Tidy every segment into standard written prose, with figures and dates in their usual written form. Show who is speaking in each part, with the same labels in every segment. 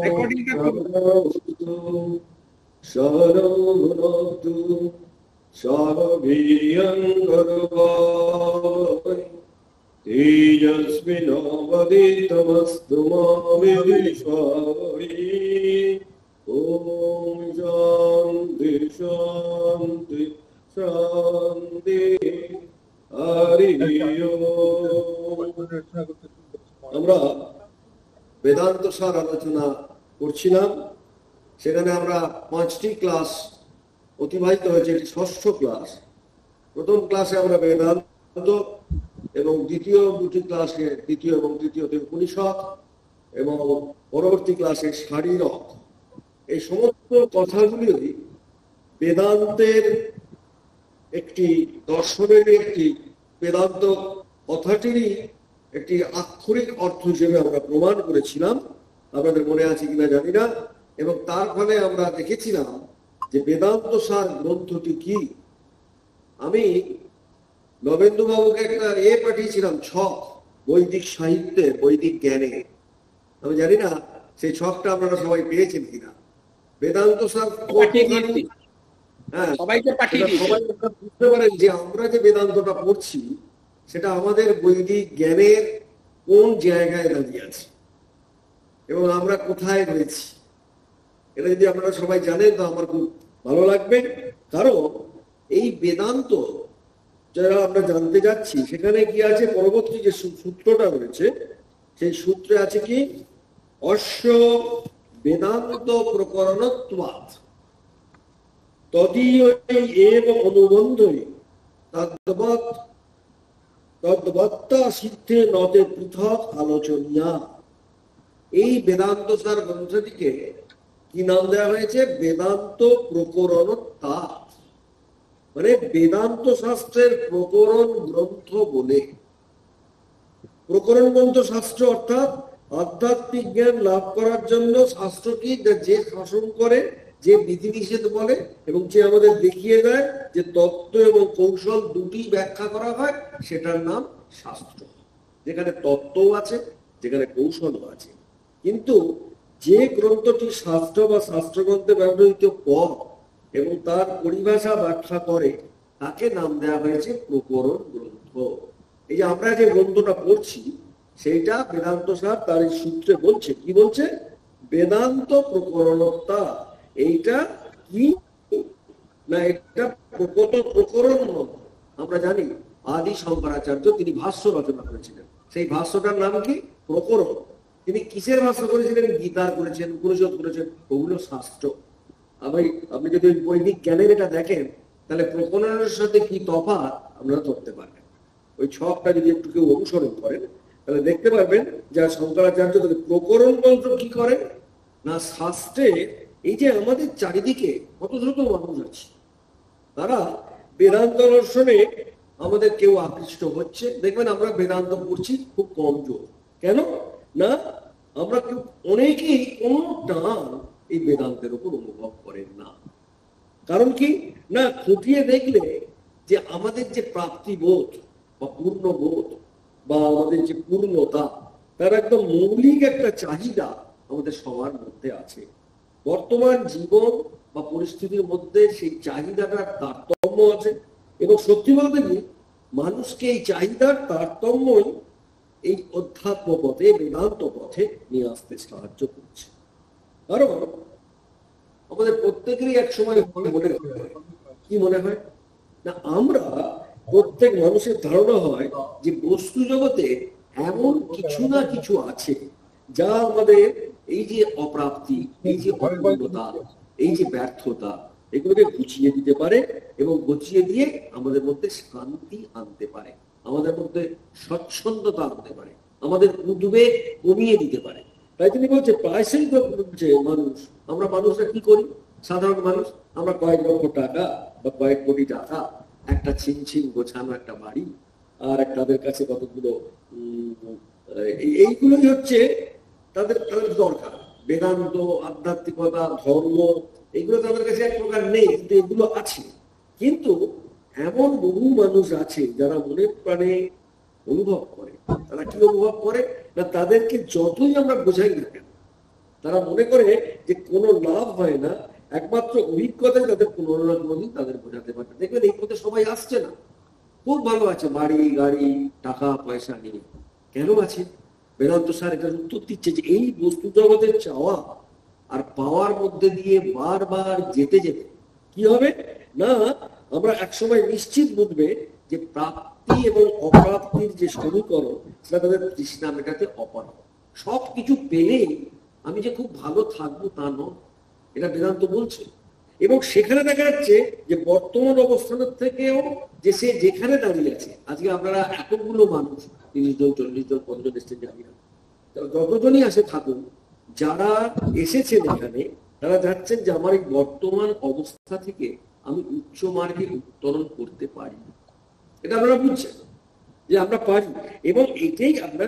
Speaker 1: রেকর্ডিংটা
Speaker 2: তেজস্মিনাবদিতমস্তু মা বিদ্বিষাবহী। ওম শান্তি শান্তি শান্তি। হরি ওম। আমরা বেদান্ত সার আলোচনা করছিলাম, সেখানে আমরা 5টি ক্লাস অতিবাহিত হয়েছে, এটি 6ষ্ঠ ক্লাস। প্রথম ক্লাসে আমরা বেদান্ত এবং দ্বিতীয় দুটি ক্লাসে, দ্বিতীয় এবং তৃতীয়তে উপনিষদ এবং পরবর্তী ক্লাসে শারীরক। এই সমস্ত কথাগুলি বেদান্তের একটি দর্শনের, একটি বেদান্ত কথাটিরই একটি আক্ষরিক অর্থ হিসেবে আমরা প্রমাণ করেছিলাম। আপনাদের মনে আছে কিনা জানি না। এবং তার ফলে আমরা দেখেছিলাম যে বেদান্ত সার গ্রন্থটি কি। আমি নবেন্দু বাবুকে একটা পাঠিয়েছিলাম, ছক, বৈদিক সাহিত্যে, বৈদিক জ্ঞানে। আমি জানি না সেই ছকটা আপনারা সবাই পেয়েছেন কিনা। বেদান্ত সার বুঝতে পারেন যে আমরা যে বেদান্তটা পড়ছি সেটা আমাদের বৈদিক জ্ঞানের কোন জায়গায় দাঁড়িয়ে আছে এবং আমরা কোথায় রয়েছি। এটা যদি আপনারা সবাই জানেন তো আমার খুব ভালো লাগবে। কারণ এই বেদান্ত যারা আমরা জানতে যাচ্ছি, সেখানে কি আছে, পরবর্তী যে সূত্রটা রয়েছে সেই সূত্রে আছে কি, অশ্ব বেদান্ত প্রকরণত্বাৎ তদীয় এব অনুবন্ধই তদ্বত্তা সিদ্ধে নতে পৃথক আলোচনীয়া। এই বেদান্ত সার গ্রন্থটিকে কি নাম দেওয়া হয়েছে? বেদান্ত প্রকরণত্বাৎ, মানে বেদান্ত শাস্ত্রের প্রকরণ গ্রন্থ বলে। প্রকরণ গ্রন্থ শাস্ত্র অর্থাৎ আধ্যাত্মিক জ্ঞান লাভ করার জন্য শাস্ত্রটি যে শাসন করে, যে বিধিনিষেধ বলে এবং যে আমাদের দেখিয়ে দেয় যে তত্ত্ব এবং কৌশল দুটি ব্যাখ্যা করা হয়, সেটার নাম শাস্ত্র। যেখানে তত্ত্বও আছে, যেখানে কৌশলও আছে। কিন্তু যে গ্রন্থটি শাস্ত্র বা শাস্ত্রগ্রন্থে ব্যবহৃত পদ এবং তার পরিভাষা ব্যাখ্যা করে, তাকে নাম দেওয়া হয়েছে প্রকরণ গ্রন্থ। এই যে আমরা যে গ্রন্থটা পড়ছি সেইটা বেদান্ত সার তার এই সূত্রে বলছে, কি বলছে? বেদান্ত প্রকরণতা। এইটা কি না, এটা প্রকট প্রকরণ গ্রন্থ। আমরা জানি আদি শঙ্করাচার্য তিনি ভাষ্য রচনা করেছিলেন, সেই ভাষ্যটার নাম কি? প্রকরণ। তিনি কিসের ভাষ্য করেছিলেন? গীতার করেছেন, উপনিষদ করেছেন, ওগুলো শাস্ত্র। আপনি যদি বৈদিক জ্ঞানের এটা দেখেন, তাহলে প্রকরণের সাথে কি তফাৎ আপনারা ধরতে পারবেন। ওই ছকটা যদি একটু কেউ অনুসরণ করেন তাহলে দেখতে পারবেন যে শঙ্করাচার্য প্রকরণ মন্ত্র কি করেন না, শাস্ত্রে এই যে আমাদের চারিদিকে কত শত মানুষ আছে, তারা বেদান্ত দর্শনে আমাদের কেউ আকৃষ্ট হচ্ছে। দেখবেন আমরা বেদান্ত পড়ছি খুব কম জোর। কেন না, আমরা কেউ অনেকেই কোনো টান এই বেদান্তের উপর অনুভব করেন না। কারণ কি না, খুঁটিয়ে দেখলে যে আমাদের যে প্রাপ্তিবোধ বা পূর্ণবোধ বা আমাদের যে পূর্ণতা, তার একদম মৌলিক একটা চাহিদা আমাদের সবার মধ্যে আছে। বর্তমান জীবন বা পরিস্থিতির মধ্যে সেই চাহিদাটার তারতম্য আছে এবং সত্যি বলতে কি, মানুষকে এই চাহিদার তারতম্যই এই অধ্যাত্ম পথে, বেদান্ত পথে নিয়ে আসতে সাহায্য করছে। কারণ আমাদের প্রত্যেকেরই এক সময় মনে হয়, কি মনে হয় না, আমরা প্রত্যেক মানুষের ধারণা হয় যে বস্তু জগতে এমন কিছু না কিছু আছে যা আমাদের এই যে অপ্রাপ্তি, এই যে অপূর্ণতা, এই যে ব্যর্থতা, এগুলোকে ঘুচিয়ে দিতে পারে এবং ঘুচিয়ে দিয়ে আমাদের মধ্যে শান্তি আনতে পারে, আমাদের মধ্যে স্বচ্ছন্দতা আনতে পারে, আমাদের উদ্বেগ কমিয়ে দিতে পারে। তাই তিনি বলছে প্রায়শই যে আমরা মানুষরা কি করি, সাধারণ মানুষ, আমরা কয়েক লক্ষ টাকা বা কয়েক কোটি টাকা, একটা ছিনছিন গোছানো একটা বাড়ি, আর তাদের কাছে কতগুলো এইগুলোই হচ্ছে তাদের দরকার। বেদান্ত, আধ্যাত্মিকতা, ধর্ম, এগুলো তাদের কাছে এক প্রকার নেই, কিন্তু এগুলো আছে। কিন্তু এমন বহু মানুষ আছে যারা মনে প্রাণে অনুভব করে। তারা কি অনুভব করে না, তাদেরকে যতই আমরা বোঝাই না কেন, তারা মনে করে যে কোনো লাভ হয় না, একমাত্র অভিজ্ঞতাই তাদের কোনো না কোনোদিন তাদের বোঝাতে পারে। দেখবেন এই পথে সবাই আসছে না, খুব ভালো আছে, বাড়ি গাড়ি টাকা পয়সা নিয়ে। কেন আছে? বেদান্ত স্যার এটার উত্তর দিচ্ছে যে এই বস্তু জগতের চাওয়া আর পাওয়ার মধ্যে দিয়ে বারবার যেতে যেতে কি হবে না, আমরা একসময় নিশ্চিত বুঝবে যে প্রাপ্তি এবং অপ্রাপ্তির যে সমীকরণ সেটা তাদের তৃষ্ণা মেটাতে অপারগ। সবকিছু পেলে আমি যে খুব ভালো থাকবো তা নয়, এটা বেদান্ত বলছে। এবং সেখানে দেখা যাচ্ছে যে বর্তমান অবস্থানের থেকেও যে সে যেখানে দাঁড়িয়ে আছে, আজকে আপনারা এতগুলো মানুষ 30 জন 40 জন 50 জন এসছেন জানি না, যতজনই আসে থাকুন, যারা এসেছেন এখানে তারা যাচ্ছেন যে আমার এই বর্তমান অবস্থা থেকে আমি উচ্চ মার্গে উত্তরণ করতে পারি। এটা আপনারা বুঝছেন যে আমরা পারি। এবং এটাই আমরা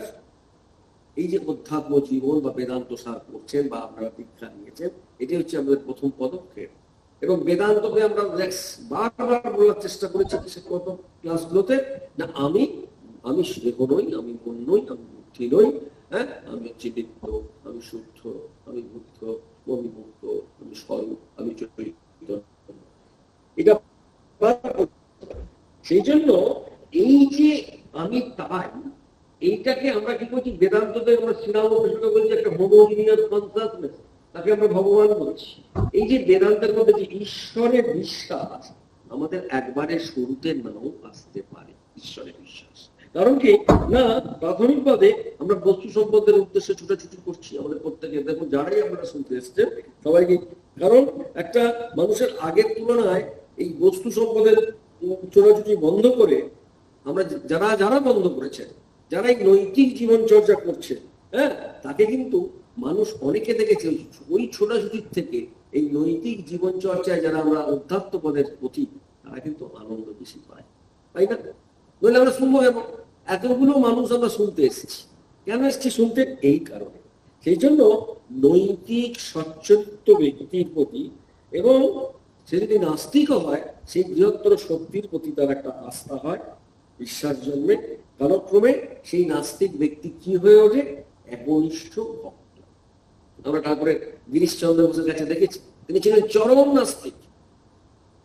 Speaker 2: এই যে অধ্যাত্ম জীবন বা বেদান্ত সার করছেন বা আপনারা দীক্ষা নিয়েছেন, এটাই হচ্ছে আমাদের প্রথম পদক্ষেপ। এবং বেদান্তকে আমরা বারবার বলার চেষ্টা করেছি কত ক্লাসগুলোতে, না আমি দেহ নই, আমি মন নই, আমি বুদ্ধি নই, হ্যাঁ, আমি হচ্ছে নিত্য, আমি শুদ্ধ, আমি বুদ্ধ, আমি মুক্ত, আমি স্বরূপ, আমি চরিত্র। এটা সেই জন্য এই যে আমি তাই, এইটাকে আমরা কি করছি বেদান্ততে, আমরা শ্রীরামকৃষ্ণকে বলছি একটা হোমোজিনিয়াস কনসাসনেস, তাকে আমরা ভগবান বলছি। এই যে বেদান্তের মধ্যে যে ঈশ্বরের বিশ্বাস আমাদের একবারে শুরুতে নাও আসতে পারে, ঈশ্বরের বিশ্বাস। কারণ কি না, প্রাথমিকভাবে আমরা বস্তু সম্পদের উদ্দেশ্যে ছুটাছুটি করছি আমাদের প্রত্যেকে। দেখুন যারাই আপনারা শুনতে এসছেন সবাইকে, কারণ একটা মানুষের আগের তুলনায় এই বস্তু সম্পদের ছোটাছুটি বন্ধ করে আমরা যারা যারা বন্ধ করেছেন, যারা এই নৈতিক জীবন চর্চা করছে, হ্যাঁ, তাকে কিন্তু মানুষ অনেকে দেখেছে ওই ছোটাছুটির থেকে এই নৈতিক জীবন চর্চায় যারা আমরা অধ্যাত্ম পদের পথিক, তারা কিন্তু আনন্দ বেশি পায়, তাই না? নইলে আমরা শুনবো কেন? এতগুলো মানুষ আমরা শুনতে এসেছি, কেন এসেছি শুনতে? এই কারণে। সেই জন্য নৈতিক সচ্চরিত্র ব্যক্তির প্রতি, এবং সে যদি নাস্তিকও হয়, সেই বৃহত্তর শক্তির প্রতি তার একটা আস্থা হয়, বিশ্বাস জন্মে। কালক্রমে সেই নাস্তিক ব্যক্তি কি হয়ে ওঠে? একনিষ্ঠ ভক্ত। আমরা ঠাকুরের গিরিশচন্দ্র বসুর কাছে দেখেছি, তিনি ছিলেন চরম নাস্তিক।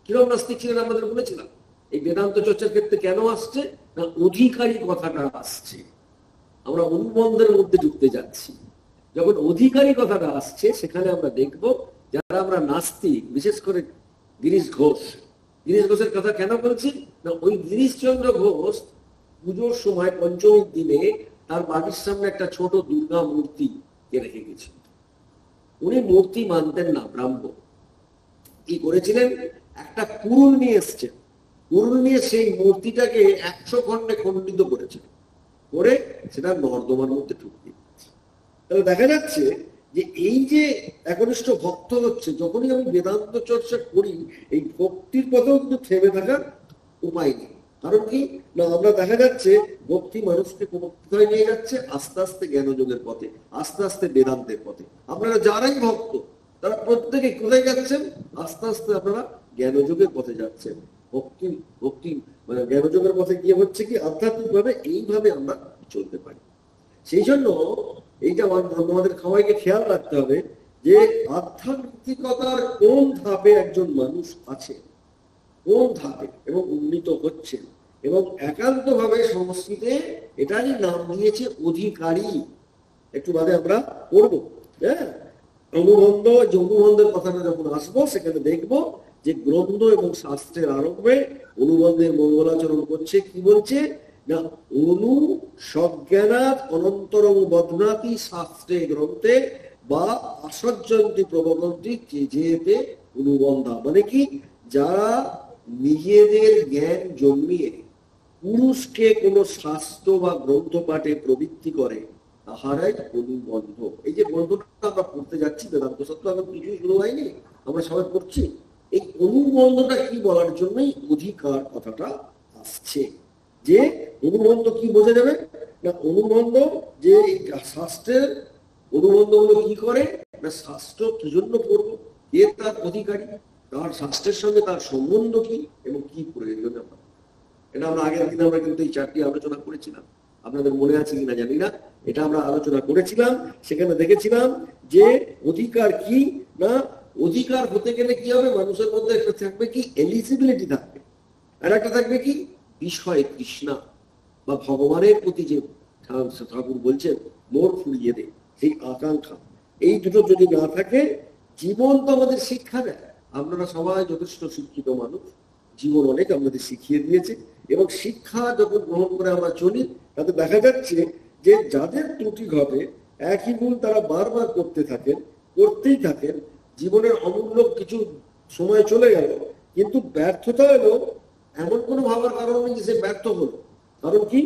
Speaker 2: কিরম নাস্তিক ছিলেন আমাদের বলেছিলাম। এই বেদান্ত চর্চার ক্ষেত্রে কেন আসছে না, অধিকারী কথাটা আসছে। আমরা অনুবন্ধের মধ্যে ঢুকতে যাচ্ছি। যখন অধিকারী কথাটা আসছে, সেখানে আমরা দেখব যারা আমরা নাস্তিক, বিশেষ করে গিরিশ ঘোষের কথা কেন বলছি না, ওই গিরিশচন্দ্র ঘোষ পুজোর সময় পঞ্চমীর দিনে তার বাড়ির সামনে একটা ছোট দুর্গা মূর্তি রেখে গেছিল। উনি মূর্তি মানতেন না, ব্রাহ্মণ। কি করেছিলেন? একটা কুরুল নিয়ে এসছেন, কুরুল নিয়ে সেই মূর্তিটাকে 100 খণ্ডে খণ্ডিত করেছেন, করে সেটা নর্দমার মধ্যে ঢুকিয়ে দিচ্ছে। তাহলে দেখা যাচ্ছে যে এই যে একনিষ্ঠ ভক্ত হচ্ছে, যখনই আমি বেদান্ত চর্চা করি, এই ভক্তির পথেও কিন্তু থেমে থাকার উপায় নেই। কারণ কি না, আমরা দেখা যাচ্ছে ভক্তি মানুষকে কোথায় নিয়ে যাচ্ছে? আস্তে আস্তে জ্ঞানযোগের পথে, আস্তে আস্তে বেদান্তের পথে। আপনারা যারাই ভক্ত তারা প্রত্যেকে কোথায় যাচ্ছেন? আস্তে আস্তে আপনারা জ্ঞানযোগের পথে যাচ্ছেন। ভক্তি মানে জ্ঞানযোগের পথে গিয়ে হচ্ছে কি, আধ্যাত্মিক ভাবে এইভাবে আমরা চলতে পারি। সেই জন্য এইটা আমাদের সবাইকে খেয়াল রাখতে হবে যে আধ্যাত্মিকতার কোন ধাপে একজন মানুষ আছে, কোন ধাপে এবং উন্নীত হচ্ছে। এবং একান্ত ভাবে সংস্কৃতে এটারই নাম দিয়েছে অধিকারী। একটু বাদে আমরা পড়বো, হ্যাঁ, অনুবন্ধ। যে অনুবন্ধের কথাটা যখন আসবো, সেখানে দেখবো যে গ্রন্থ এবং শাস্ত্রের আরম্ভে অনুবন্ধের মঙ্গলাচরণ করছে। কি বলছে না, অনু সজ্ঞানাৎ অনন্তরং বদনাতি শাস্ত্রে গ্রন্থে বা আসজ্জন্তি প্রবগন্তি যেতে অনুবন্ধা। মানে কি, যারা নিজেদের জ্ঞান জন্মিয়ে পুরুষকে কোন শাস্ত্র বা গ্রন্থ পাঠে প্রবৃত্তি করে, তাহারাই অনুবন্ধ। এই যে গ্রন্থটা আমরা পড়তে যাচ্ছি বেদান্ত সত্য, এখন কিছুই শুরু হয়নি, আমরা সবাই পড়ছি। এই অনুবন্ধটা কি বলার জন্যই অধিকার কথাটা আসছে। যে অনুবন্ধ কি বোঝা যাবে না, অনুবন্ধ যে শাস্ত্রের অনুবন্ধ গুলো কি করে না, শাস্ত্র কি জন্য পড়বো, এ তার অধিকারী, তার শাস্ত্রের সঙ্গে তার সম্বন্ধ কি এবং কি প্রয়োজন। এটা আমরা আগের দিন আমরা কিন্তু এই 4টি আলোচনা করেছিলাম। আপনাদের মনে আছে কিনা জানি না, এটা আমরা আলোচনা করেছিলাম। সেখানে দেখেছিলাম যে অধিকার কি না, অধিকার হতে গেলে কি হবে, মানুষের মধ্যে একটা থাকবে কি এলিজিবিলিটি থাকবে, আর একটা থাকবে কি বিষয় তৃষ্ণা বা ভগবানের প্রতি যে ঠাকুর বলছেন মোর ফুরিয়ে দে, সেই আকাঙ্ক্ষা। এই দুটো যদি না থাকে, জীবন তো আমাদের শিক্ষা দেয়। আপনারা সবাই যথেষ্ট শিক্ষিত মানুষ, জীবন অনেক আমাদের শিখিয়ে দিয়েছে, এবং শিক্ষা যখন গ্রহণ করে আমরা চলি, তাতে দেখা যাচ্ছে যে যাদের ত্রুটি ঘটে একই ভুল তারা বারবার করতে থাকেন, করতেই থাকেন। জীবনের অমূল্য কিছু সময় চলে গেল, কিন্তু ব্যর্থতা এলো এমন কোনো ভাবার কারণ নেই যে সে ব্যর্থ হলো। কারণ কি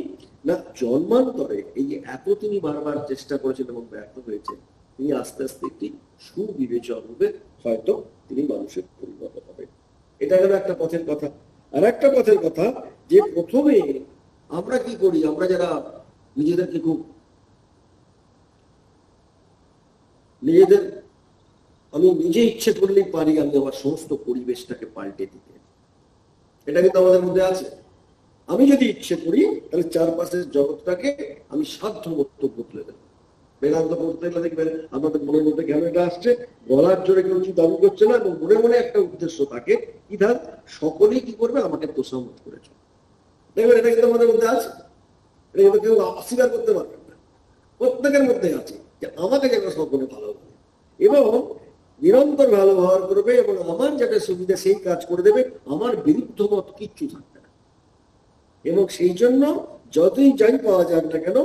Speaker 2: না, জন্মান্তরে এই যে এত তিনি বারবার চেষ্টা করেছেন এবং ব্যর্থ হয়েছেন, তিনি আস্তে আস্তে একটি সুবিবেচক রূপে হয়তো তিনি মানুষের পরিণত হবে। এটা গেল একটা পথের কথা। আর একটা পথের কথা যে প্রথমে আমরা কি করি, আমরা যারা নিজেদেরকে খুব নিজেদের, আমি নিজে ইচ্ছে করলেই পারি আমি আমার সমস্ত পরিবেশটাকে পাল্টে দিতে, এটা কিন্তু আমাদের মধ্যে আছে। আমি যদি ইচ্ছে করি তাহলে চারপাশের জগৎটাকে আমি সাধ্য মতো বদলে দেবো। বেদান্ত পড়তে গেলে দেখবেন আমাদের মনের মধ্যে কেন এটা আসছে, গলার জোরে কেউ কিছু দাবি করছে না, এবং মনে মনে একটা উদ্দেশ্য থাকে কি, ধার সকলেই কি করবে, আমাকে তোষামত করেছে। দেখবেন এটা কিন্তু আমাদের মধ্যে আছে, এটা কিন্তু কেউ অস্বীকার করতে পারবেন না, প্রত্যেকের মধ্যে আছে যে আমাকে যেন সকলে ভালো করে এবং নিরন্তর ভালো ব্যবহার করবে, এবং আমার যেটা সুবিধা সেই কাজ করে দেবে, আমার বিরুদ্ধ মত কিচ্ছু থাকবে না। এবং সেই জন্য যতই যাই পাওয়া যাক না কেন,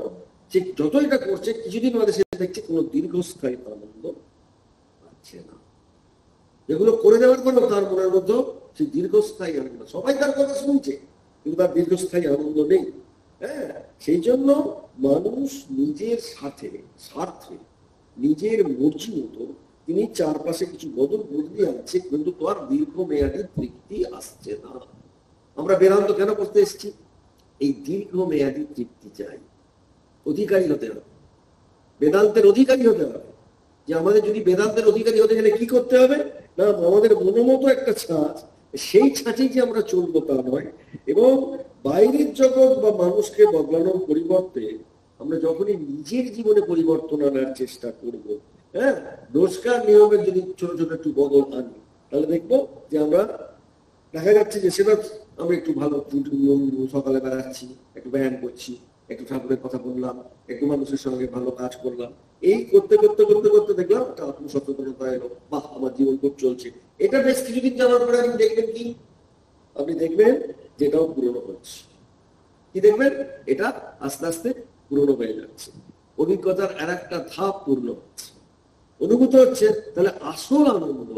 Speaker 2: যে যত এটা করছে কিছুদিন বাদে সে দেখছে কোনো দীর্ঘস্থায়ী আনন্দ পাচ্ছে না। যেগুলো করে দেওয়ার জন্য তার মনের মধ্যে সেই দীর্ঘস্থায়ী আনন্দ, সবাই তার কথা শুনছে কিন্তু তার দীর্ঘস্থায়ী আনন্দ নেই। হ্যাঁ, সেই জন্য মানুষ নিজের সাথে স্বার্থে নিজের মর্জি মতো তিনি চারপাশে কিছু বদলে আনছে, কিন্তু তার দীর্ঘমেয়াদী তৃপ্তি আসছে না। আমরা বেদান্ত কেন করতে এসেছি? এই দীর্ঘমেয়াদী তৃপ্তি চাই, অধিকারী হতে হবে, বেদান্তের অধিকারী হতে হবে। যে আমাদের যদি বেদান্তের অধিকারী হতে গেলে কি করতে হবে না, আমাদের মনোমতো একটা ছাঁচ, সেই ছাঁচেই যে আমরা চলবো তা নয়। এবং বাইরের জগৎ বা মানুষকে বদলানোর পরিবর্তে আমরা যখনই নিজের জীবনে পরিবর্তন আনার চেষ্টা করব, হ্যাঁ, রোজকার নিয়মের যদি ছোট ছোট একটু বদল আনি, তাহলে দেখবো যে আমরা দেখা যাচ্ছে যে সেটা আমরা একটু ভালো সকালে বেড়াচ্ছি, একটু ব্যায়াম করছি, একটু ঠাকুরের কথা বললাম, একটু মানুষের সঙ্গে ভালো কাজ করলাম, এই করতে করতে করতে করতে দেখলাম একটা আত্মসচেতনতা এলো, বাহ আমার জীবন খুব চলছে। এটা বেশ কিছুদিন যাওয়ার পরে আপনি দেখবেন কি, আপনি দেখবেন যেটাও পুরনো হচ্ছে। কি দেখবেন? এটা আস্তে আস্তে পুরনো হয়ে যাচ্ছে, অভিজ্ঞতার আর একটা ধাপ পূর্ণ হচ্ছে, অনুভূত হচ্ছে। তাহলে আসল আনন্দ,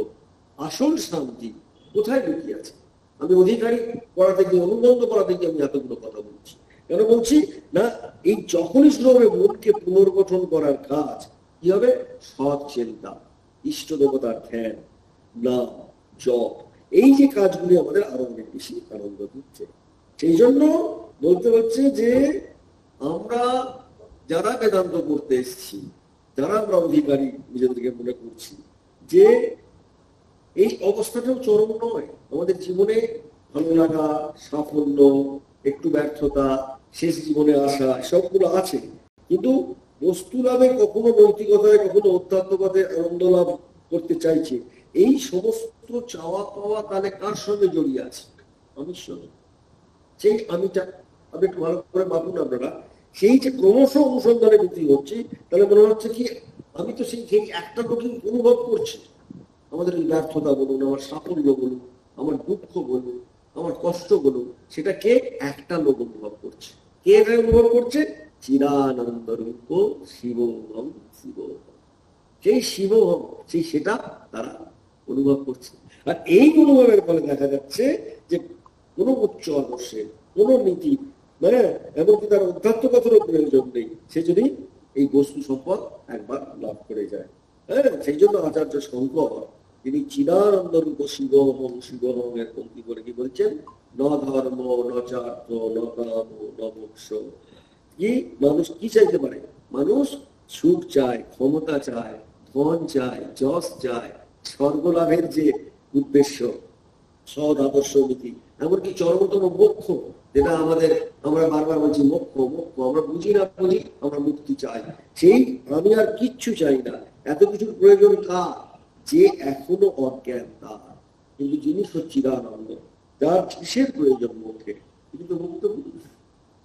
Speaker 2: আসল শান্তি কোথায় লুকিয়ে আছে? আমি অধিকারী করাতে গিয়ে, অনুবন্ধ করাতে গিয়ে আমি এতগুলো কথা বলছি কেন বলছি না, এই যখনই শুরু হবে মনকে পুনর্গঠন করার কাজ, কি হবে? সৎ চিন্তা, ইষ্ট দেবতার ধ্যান, নাম, জপ, এই যে কাজগুলি আমাদের আরো অনেক বেশি আনন্দ দিচ্ছে। সেই জন্য বলতে হচ্ছে যে আমরা যারা বেদান্ত করতে এসেছি, যারা আমরা অধিকারী নিজেদেরকে মনে করছি, যে এই অবস্থাটাও চরম নয়। আমাদের জীবনে ভালো লাগা, সাফল্য, একটু ব্যর্থতা, শেষ জীবনে আসা, সবগুলো আছে, কিন্তু বস্তু লাভে কখনো নৈতিকতায়, কখনো অধ্যাত্মবাদে আনন্দ লাভ করতে চাইছে। এই সমস্ত চাওয়া পাওয়া তাহলে কার সঙ্গে জড়িয়ে আছে? আমির সঙ্গে। সেই আমিটা আপনি একটু ভালো করে ভাবুন আপনারা, সেই যে ক্রমশ অনুসন্ধানে বৃদ্ধি হচ্ছে, তাহলে মনে হচ্ছে কি আমি তো সেই একটা লোকই অনুভব করছি। আমাদের এই ব্যর্থতা বলুন, আমার সাফল্য বলুন, আমার দুঃখ বলুন, আমার কষ্ট বলুন, সেটা কে? একটা লোক অনুভব করছে। কে এটা অনুভব করছে? চিরানন্দ রূপ শিবম শিবম, সেই শিবম, সেই সেটা তারা অনুভব করছে। আর এই অনুভবের ফলে দেখা যাচ্ছে যে কোনো উচ্চ আদর্শের, কোনো নীতি, মানে এমনকি তার অধ্যাত্মকতারও প্রয়োজন নেই, সে যদি এই বস্তু সম্পদ একবার লাভ করে যায়। হ্যাঁ, সেই জন্য আচার্য শঙ্কর তিনি চিদানন্দ রূপ শিবহং শিবহং এর পঙ্ক্তি করে কি বলছেন? ন ধর্ম ন চার্থ ন কাম ন মোক্ষ। কি মানুষ কি চাইতে পারে? মানুষ সুখ চায়, ক্ষমতা চায়, ধন চায়, যশ চায়, স্বর্গ লাভের যে উদ্দেশ্য, সৎ আদর্শ নীতি, এমনকি চরমতম মোক্ষ, যেটা আমরা বারবার বলছি মোক্ষ মোক্ষ, আমরা বুঝি না বুঝি আমরা মুক্তি চাই, সেই আমি আর কিচ্ছু চাই না। এত কিছুর প্রয়োজন কার? যে এখনো অজ্ঞান তার, কিন্তু যিনি সচ্চিদানন্দ, যার কিসের প্রয়োজন মোক্ষে, তিনি তো মুক্ত পুরুষ।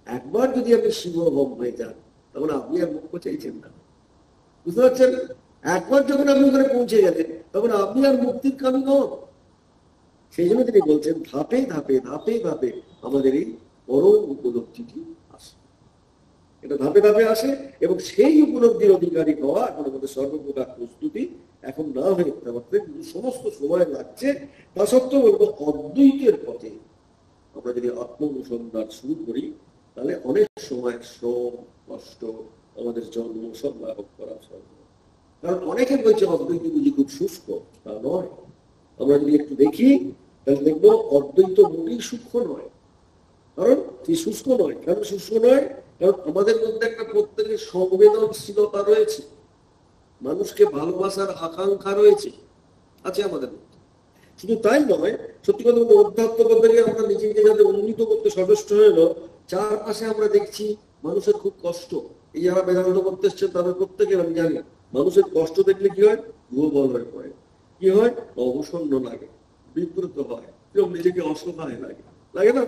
Speaker 2: একবার যদি আপনি শিবভম হয়ে যান, তখন আপনি আর মোক্ষ চাইছেন না, বুঝতে পারছেন? একবার যখন আপনি ওখানে পৌঁছে গেলেন, তখন আপনি আর মুক্তির কামী নন। সেই জন্য তিনি বলছেন ধাপে ধাপে ধাপে ধাপে আমাদের এই পরম উপলব্ধিটি আসে। এটা ধাপে ধাপে আসে, এবং সেই উপলব্ধির অধিকারী হওয়া এখন আমাদের সর্বপ্রকার প্রস্তুতি এখন না হয়ে উঠতে পারতে, কিন্তু সমস্ত সময় লাগছে। তা সত্ত্বেও বলবো অদ্বৈতের পথে আমরা যদি আত্ম অনুসন্ধান শুরু করি, তাহলে অনেক সময় শ্রম কষ্ট আমাদের জন্ম সব লাঘব করা সম্ভব। কারণ অনেকে বলছে অদ্বৈত বুঝি খুব শুষ্ক, তা নয়। আমরা যদি একটু দেখি তাহলে দেখবো অদ্বৈত মোটেই সূক্ষ্ম নয়। কারণ এই শুষ্ক নয়, কেন শুষ্ক নয়? কারণ আমাদের মধ্যে একটা প্রত্যেকের সংবেদনশীলতা রয়েছে, মানুষকে ভালোবাসার আকাঙ্ক্ষা রয়েছে, আছে আমাদের মধ্যে। শুধু তাই নয়, সত্যি কথা বলতে অধ্যাত্ম পদ্ধতি আমরা নিজেকে যাতে উন্নীত করতে সচেষ্ট হলো, চারপাশে আমরা দেখছি মানুষের খুব কষ্ট। এই যারা বেদান্ত করতে এসছেন তাদের প্রত্যেকের আমি জানি, মানুষের কষ্ট দেখলে কি হয়? দুর্বল হয়ে পড়ে, কি হয়? অবসন্ন লাগে, বিব্রত হয়, কেউ নিজেকে অসহায় লাগে, লাগে না?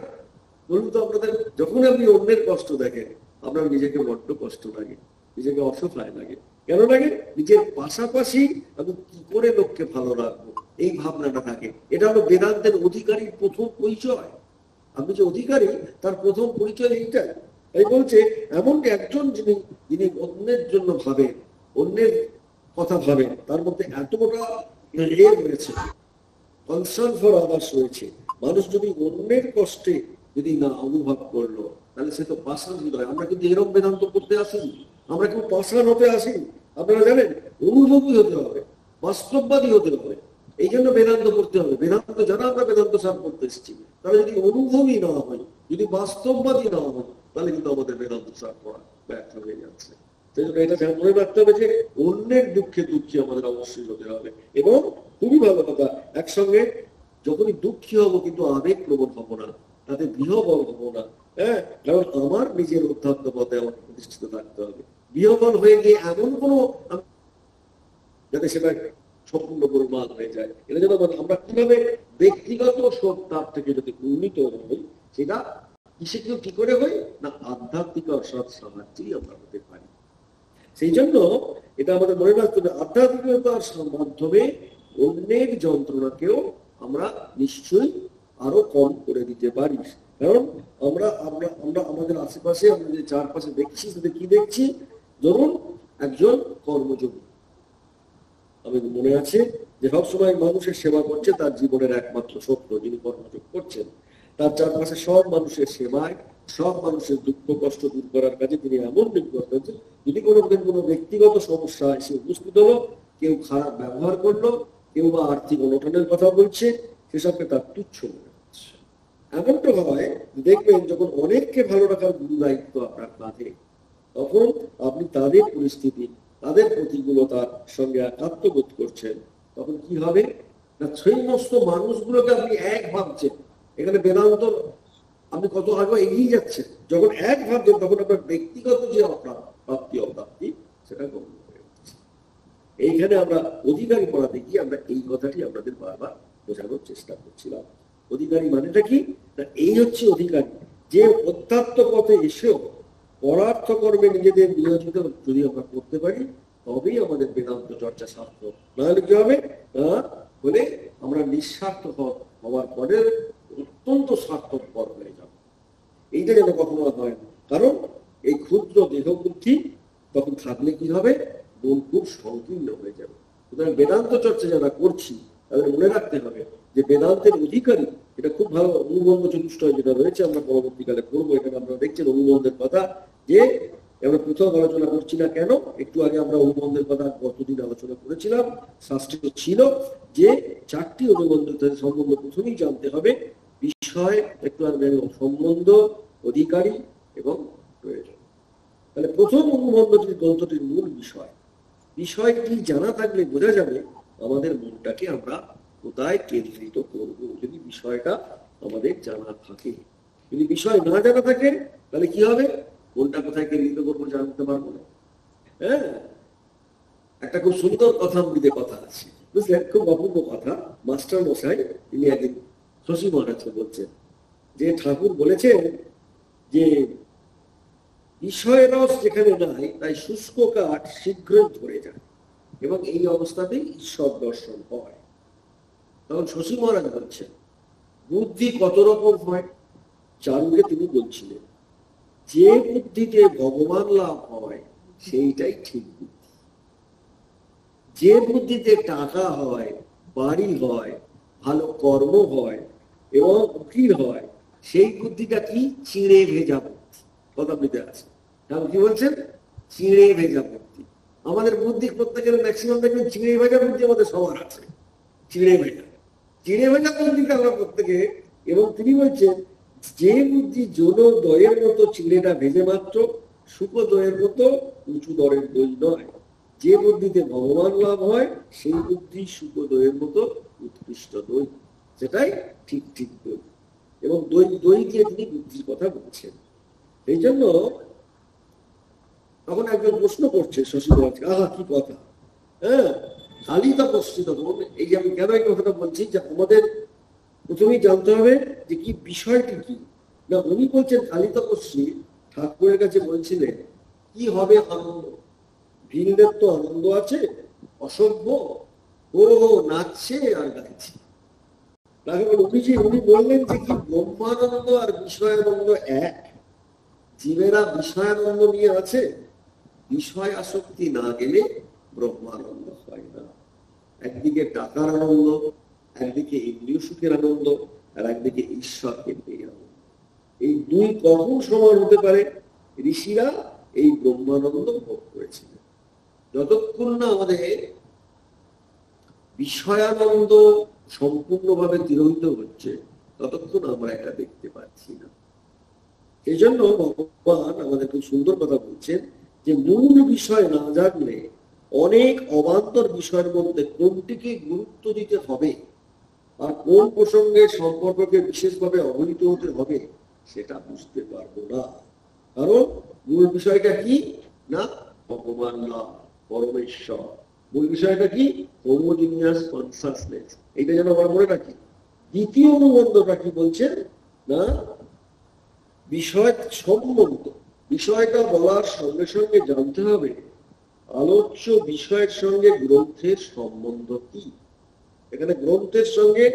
Speaker 2: বলুন তো আপনাদের, যখন আপনি অন্যের কষ্ট দেখেন আপনার নিজেকে বড্ড কষ্ট লাগে, নিজেকে অসহায় লাগে। কেন লাগে? নিজের পাশাপাশি আমি কি করে লোককে ভালো রাখবো, এই ভাবনাটা থাকে। এটা হলো বেদান্তের অধিকারীর প্রথম পরিচয়। আপনি যে অধিকারী তার প্রথম পরিচয় এইটাই। তাই বলছে এমন একজন যিনি অন্যের জন্য ভাবেন, অন্যের কথা ভাবেন, তার মধ্যে এতটা রয়েছে, কনসার্ন ফর আদার্স রয়েছে। মানুষ যদি অন্যের কষ্টে যদি না অনুভব করলো, তাহলে সে তো পাষাণ হৃদয়। আমরা কিন্তু এরকম বেদান্ত করতে আসিনি, আমরা কেউ পাষাণ হতে আসিনি। আপনারা জানেন, অনুভবী হতে হবে, বাস্তববাদী হতে হবে। এই জন্য বেদান্ত করতে হবে। বেদান্ত যারা আমরা বেদান্ত সার করতে এসেছি, তারা যদি অনুভবী না হয়, যদি বাস্তববাদী না হয়, তাহলে কিন্তু আমাদের বেদান্ত সার করা ব্যর্থ হয়ে যাচ্ছে। সেই জন্য এটা মনে রাখতে হবে যে অন্যের দুঃখে দুঃখী আমাদের অবশ্যই হতে হবে। এবং খুবই ভালো কথা, একসঙ্গে যখনই দুঃখী হবো কিন্তু আবেগ প্রবণ হবো না, তাতে বিহবল হবো না। হ্যাঁ, কারণ আমার নিজের অধ্যাত্ম পথে আমাকে প্রতিষ্ঠিত থাকতে হবে। বিহবল হয়ে গিয়ে এমন কোনো যাতে সেটা সম্পূর্ণ গোলমাল হয়ে যায়, এটা যেন আমরা কিভাবে ব্যক্তিগত সত্তার থেকে যদি উন্নীত হই, সেটা কিসে কেউ কি করে হই না, আধ্যাত্মিক অসৎ সাহায্যেই আমরা হতে পারি। সেই জন্য এটা আমাদের মনে রাখতে হবে, আধ্যাত্মিকতার মাধ্যমে অন্যের যন্ত্রণাকেও আমরা নিশ্চয়ই আরো কম করে দিতে পারি। কারণ আমরা আমরা আমরা আমাদের আশেপাশে আমরা যে চারপাশে দেখছি, সেটা কি দেখছি? ধরুন একজন কর্মযোগী, আমি মনে আছে যে সবসময় মানুষের সেবা করছে তার জীবনের একমাত্র সত্য, যিনি কর্মযোগ করছেন, তার চারপাশে সব মানুষের সেবায়, সব মানুষের দুঃখ কষ্ট দূর করার কাজে তিনি এমন নির্ভর হয়েছে। যদি কোনো ব্যক্তিগত সমস্যা এসে উপস্থিত হলো, কেউ খারাপ ব্যবহার করলো, কেউ বা আর্থিক অনটনের কথা বলছে, সেসবকে তার তুচ্ছ মনে হচ্ছে। এমনটা হয় দেখবেন যখন অনেককে ভালো রাখার গুরু দায়িত্ব আপনার কাঁধে, তখন আপনি তাদের পরিস্থিতি, তাদের প্রতিকূলতার সঙ্গে একাত্মবোধ করছেন। তখন কি হবে না, সেই সমস্ত মানুষগুলোকে আপনি এক ভাবছেন। এখানে বেদান্ত আপনি কত আগে এগিয়ে যাচ্ছেন। যখন এক ভাবছেন, তখন আপনার ব্যক্তিগত যে প্রাপ্তি অপ্রাপ্তি সেটা গম্য হয়ে উঠছে। এইখানে আমরা অধিকারী পড়াতে গিয়ে আমরা এই কথাটি আপনাদের বারবার বোঝানোর চেষ্টা করছিলাম। অধিকারী মানেটা কি না, এই হচ্ছে অধিকারী যে অধ্যাত্ম পথে এসেও পরার্থ কর্মে নিজেদের নিয়োজিত যদি আমরা করতে পারি, তবেই আমাদের বেদান্ত চর্চা সার্থক। নাহলে কি হবে না, বলে আমরা নিঃস্বার্থ হওয়ার পরে অত্যন্ত স্বার্থপর হয়ে যাব। এইটা যেন কখনো হয় না। কারণ এই ক্ষুদ্র দেহ বুদ্ধি তখন থাকলে কি হবে, মন খুব সংকীর্ণ হয়ে যাবে। সুতরাং বেদান্ত চর্চা যারা করছি তাদের মনে রাখতে হবে যে বেদান্তের অধিকারী, এটা খুব ভালো অনুবন্ধ চতুষ্টয় যেটা রয়েছে, আমরা পরবর্তীকালে করবো। এখানে আপনারা দেখছেন অনুবন্ধের কথা, যে আমরা পৃথক আলোচনা করছি না কেন, একটু আগে আমরা অনুবন্ধের কথা গতদিন আলোচনা করেছিলাম। শাস্ত্রে ছিল যে চারটি অনুবন্ধের সম্বন্ধ প্রথমেই জানতে হবে, বিষয়, একটু আগে সম্বন্ধ, অধিকারী এবং প্রয়োজন। তাহলে প্রথম অনুবন্ধটির গ্রন্থটির মূল বিষয়, বিষয়টি জানা থাকলে বোঝা যাবে আমাদের মনটাকে আমরা কোথায় কেন্দ্রিত করবো। যদি বিষয়টা আমাদের জানা থাকে। যদি বিষয় না জানা থাকে তাহলে কি হবে? কোনটা কোথায় কেন্দ্রিত করবো জানতে পারবো না। হ্যাঁ, একটা খুব সুন্দর কথামৃতে কথা আছে, বুঝলেন? খুব অপূর্ব কথা। মাস্টার মশাই তিনি একদিন শশী মহারাজকে বলছেন যে ঠাকুর বলেছেন যে বিষয় রস যেখানে নাই তাই শুষ্ক কাঠ শীঘ্রই ধরে যায় এবং এই অবস্থাতেই ঈশ্বর দর্শন হয়। তখন শশী মহারাজ বলছেন বুদ্ধি কত রকম হয়। চারুকে তিনি বলছিলেন যে বুদ্ধিতে ভগবান লাভ হয় সেইটাই ঠিক বুদ্ধি। যে বুদ্ধিতে টাকা হয়, বাড়ি হয়, ভালো কর্ম হয় এবং উকিল হয়, সেই বুদ্ধিটা কি? চিঁড়ে ভেজা বুদ্ধি। কথা বুঝতে আছে? তাহলে কি বলছেন? চিঁড়ে ভেজা বুদ্ধি। আমাদের বুদ্ধি প্রত্যেকের ম্যাক্সিমাম দেখবেন চিঁড়ে ভেজা বুদ্ধি আমাদের সবার আছে। চিঁড়ে ভেজা বুদ্ধিটা আমরা প্রত্যেকে। এবং তিনি বলছেন যে বুদ্ধি জোনো দয়ের মতো চিঁড়েটা ভেজে মাত্র, শুকো দয়ের মতো উঁচু দরের দই নয়। যে বুদ্ধিতে ভগবান লাভ হয় সেই বুদ্ধি শুকো দইয়ের মতো উৎকৃষ্ট দই, সেটাই ঠিক ঠিক দই। এবং দই দই দিয়ে তিনি বুদ্ধির কথা বলছেন। এই জন্য তখন একজন প্রশ্ন করছে শশী মহারাজকে, আহা কি কথা, হ্যাঁ, খালি তপস্বী তখন। এই যে আমি কেন এই কথাটা বলছি, যে আমাদের প্রথমেই জানতে হবে যে কি বিষয়টি কি না। উনি বলছেন খালি তপস্বী ঠাকুরের কাছে বলছিলেন কি হবে আনন্দ? ভিনদের তো আনন্দ আছে, অসভ্য ও নাচছে আর গাইছে। উনি বললেন যে কি ব্রহ্মানন্দ আর বিষয়ানন্দ এক। জীবেরা বিষয়ানন্দ নিয়ে আছে, বিষয় আসক্তি না গেলে ব্রহ্মানন্দ হয় না। একদিকে টাকার আনন্দ, একদিকে ইন্দ্রিয় সুখের আনন্দ, আর একদিকে ঈশ্বরকে পেয়ে আনন্দ। এই দুই কখন সমান হতে পারে? ঋষিরা এই ব্রহ্মানন্দ ভোগ করেছিলেন। যতক্ষণ না আমাদের বিষয়ানন্দ সম্পূর্ণভাবে তিরোহিত হচ্ছে ততক্ষণ আমরা এটা দেখতে পাচ্ছি না। এই জন্য ভগবান আমাদের খুব সুন্দর কথা বলছেন যে মূল বিষয় না জানলে অনেক অবান্তর বিষয়ের মধ্যে কোনটিকে গুরুত্ব দিতে হবে আর কোন প্রসঙ্গে সম্পর্ককে বিশেষভাবে অবহিত হতে হবে সেটা বুঝতে পারবো না। কারণ মূল বিষয়টা কি না? ভগবান না, পরমেশ্বর। মূল বিষয়টা কি? Homogeneous consciousness. এটা যেন আমরা মনে রাখি। দ্বিতীয় অনুবন্ধটা কি বলছেন না? বিষয় সম্বন্ধ। বিষয়টা বলার সঙ্গে সঙ্গে জানতে হবে আলোচ্য বিষয়ের সঙ্গে গ্রন্থের সম্বন্ধ কি। এখানে গ্রন্থের সঙ্গে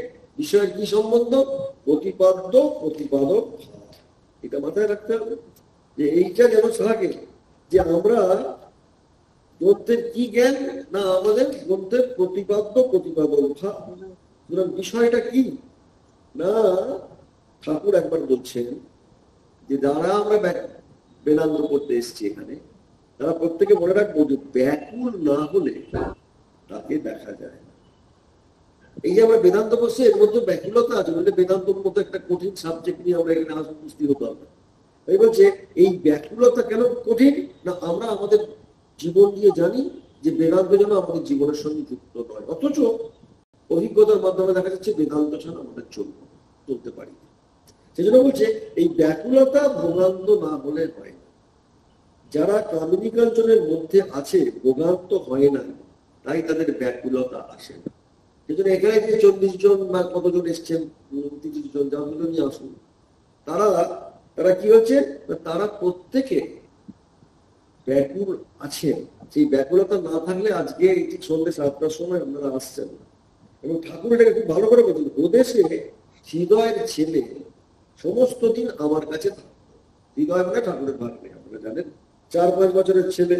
Speaker 2: বিষয়ের কি সম্বন্ধ? প্রতিপাদ্য প্রতিপাদক। এটা মাথায় রাখতে হবে যে এইটা যেন থাকে যে আমরা গ্রন্থের কি জ্ঞান না, আমাদের গ্রন্থের প্রতিপাদ্য প্রতিপাদক ভাব। বিষয়টা কি না? ঠাকুর একবার বলছেন যে যারা আমরা বেদান্ত করতে এসছি এখানে, তারা প্রত্যেকে মনে রাখবো যে ব্যাকুল না হলে তাকে দেখা যায় না। এই যে আমরা বেদান্ত করছি এর মধ্যে ব্যাকুলতা আছে, বলতে বেদান্তর মতো একটা কঠিন সাবজেক্ট নিয়ে আমরা এখানে আসলে উপস্থিত হতে হবে। এই বলছে এই ব্যাকুলতা কেন কঠিন না? আমরা আমাদের জীবন দিয়ে জানি যে বেদান্ত যেন আমাদের জীবনের সঙ্গে যুক্ত নয়, অথচ অভিজ্ঞতার মাধ্যমে দেখা যাচ্ছে বেদান্ত ছাড়া আমাদের চলতে পারি। সেই জন্য বলছে এই ব্যাকুলতা ভোগান্ত না হলে হয় না। যারা কামিনী কাঞ্চনের মধ্যে আছে ভোগান্ত হয় না, তাই তাদের ব্যাকুলতা আসে না। সেই জন্য এখানে যে 40 জন বা কতজন এসছেন, 30 জন, যতজনই আসুন, তারা কি হচ্ছে? তারা প্রত্যেকে ব্যাকুল আছেন। সেই ব্যাকুলতা না থাকলে আজকে ঠিক সন্ধ্যে 7টার সময় আপনারা আসছেন না। এবং ঠাকুর এটাকে খুব ভালো করে বলছেন, ওদেশে হৃদয়ের ছেলে সমস্ত দিন আমার কাছে থাকতো। হৃদয় মানে ঠাকুরের ভাগ্নে, আপনারা জানেন। 4-5 বছরের ছেলে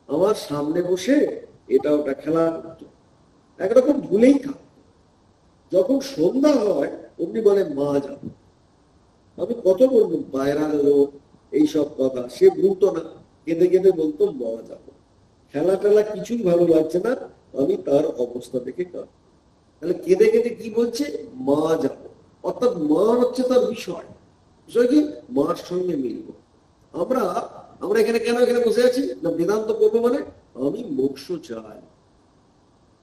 Speaker 2: আমার সামনে বসে এটা ওটা খেলা করতো, একরকম ভুলেই থাকতো। যখন সন্ধ্যা হয় অমনি বলে মা যাবো। আমি কত বলবো বাইরা লোক এইসব কথা, সে ভুলতো না, কেঁদে কেঁদে বলতো মা যাবো। খেলা টেলা কিছুই ভালো লাগছে না, আমি তার অবস্থা দেখে কাঁদবো। তাহলে কেঁদে কেঁদে কি বলছে? মা যাবো। অর্থাৎ মা হচ্ছে তার বিষয় কি? মার সঙ্গে মিলব। আমরা এখানে কেন এখানে বসে আছি না? বেদান্ত করবো মানে আমি মোক্ষ চাই,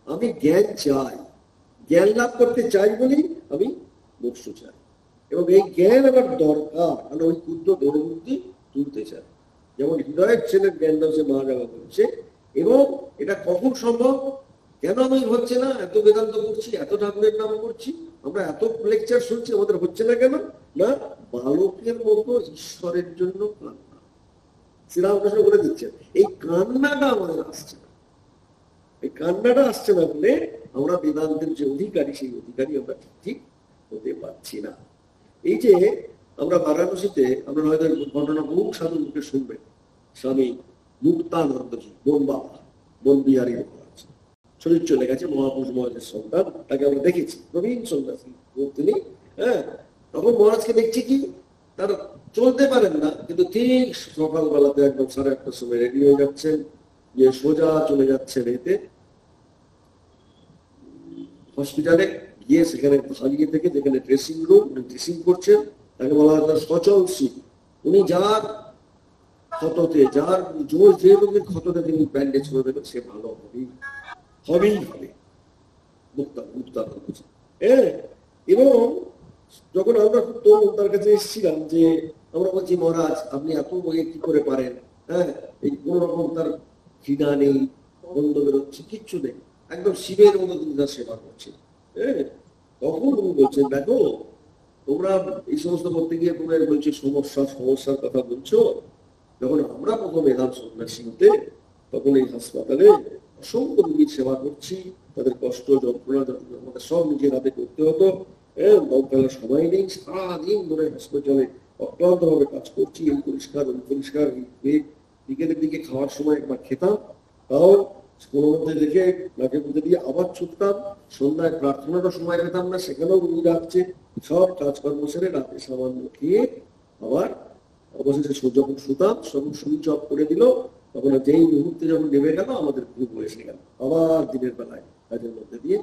Speaker 2: আমি জ্ঞান চাই, জ্ঞান লাভ করতে চাই বলি আমি মোক্ষ চাই। এবং এই জ্ঞান আমার দরকার, মানে ওই ক্ষুদ্র দেহবুদ্ধি তুলতে চায়। যেমন হৃদয়ের ছেলের জ্ঞানটা সে মহাজাগা করছে। এবং এটা কখন সম্ভব, কেন আমি হচ্ছে না? এত বেদান্ত করছি, এত ঠাকুরের নাম করছি, আমরা এত লেকচার শুনছি, আমাদের হচ্ছে না কেন? না, বালকের মতো ঈশ্বরের জন্য কান্না। শ্রীরামকৃষ্ণ বলে দিচ্ছেন, এই কান্নাটা আমাদের আসছে না। এই কান্নাটা আসছে না বলে আমরা বেদান্তের যে অধিকারী, সেই অধিকারী আমরা ঠিক হতে পারছি না। এই যে আমরা বারাণসীতে, আমরা হয়তো ঘটনা বহু সাধুর মুখে শুনবেন, স্বামী মুক্তানন্দজি, বন বাবা, বন বিহারী মহারাজ, শরীর চলে গেছে, মহাপুরুষ মহারাজের সন্তান, তাকে আমরা দেখেছি, প্রবীণ সন্ন্যাসী তিনি। হ্যাঁ, তখন মহারাজকে দেখছি কি, তারা চলতে পারেন না, কিন্তু ঠিক সকালবেলাতে একদম 8:30টার সময় রেডি হয়ে যাচ্ছেন, যে সোজা চলে যাচ্ছেন এতে হসপিটালে, গিয়ে সেখানে দাঁড়িয়ে থেকে, যেখানে ড্রেসিং রুম, ড্রেসিং করছেন, তাকে বলা হয় সচল সিং। উনি যার ক্ষততে, যার জোর যে রোগের ক্ষততে তিনি ব্যান্ডেজ করে দেবেন, সে ভালো হবেই হবে। এবং যখন আমরা খুব তরুণ তার কাছে এসেছিলাম, যে আমরা বলছি, মহারাজ আপনি এত বইয়ে কি করে পারেন? হ্যাঁ, এই কোন রকম তার ঘৃণা নেই, বন্ধ বেরোচ্ছে, কিচ্ছু নেই, একদম শিবের মতো তিনি তার সেবা করছেন। হ্যাঁ, তখন উনি বলছেন, দেখো তোমরা এই সমস্ত করতে গিয়ে তোমরা বলছি সমস্যার কথা বলছো। যখন আমরা প্রথম এলাম সন্ন্যাসীতে, তখন এই হাসপাতালে অসংখ্য রোগীর সেবা করছি, তাদের কষ্ট যন্ত্রণা আমাদের সব নিজের হাতে করতে হতো। ফেলার সময় নেই, সারাদিন ধরে হসপিটালে অক্লান্ত ভাবে কাজ করছি, এই পরিষ্কার ওই পরিষ্কার। বিকেলের দিকে খাওয়ার সময় একবার খেতাম, তাও কোনো মধ্যে দেখে নাকের মধ্যে দিয়ে আবার ছুটতাম। সন্ধ্যায় প্রার্থনারও সময় পেতাম না, সেখানেও রুগী রাখছে। সব কাজকর্ম সেরে রাতে সামান্য খেয়ে আবার অবশেষে যখন শুতাম, যখন সুইচ অফ করে দিল, তখন যেই মুহূর্তে যখন নেমে গেল, আমাদের ঘুম এসে গেল আবার দিনের বেলায় কাজের মধ্যে দিয়ে।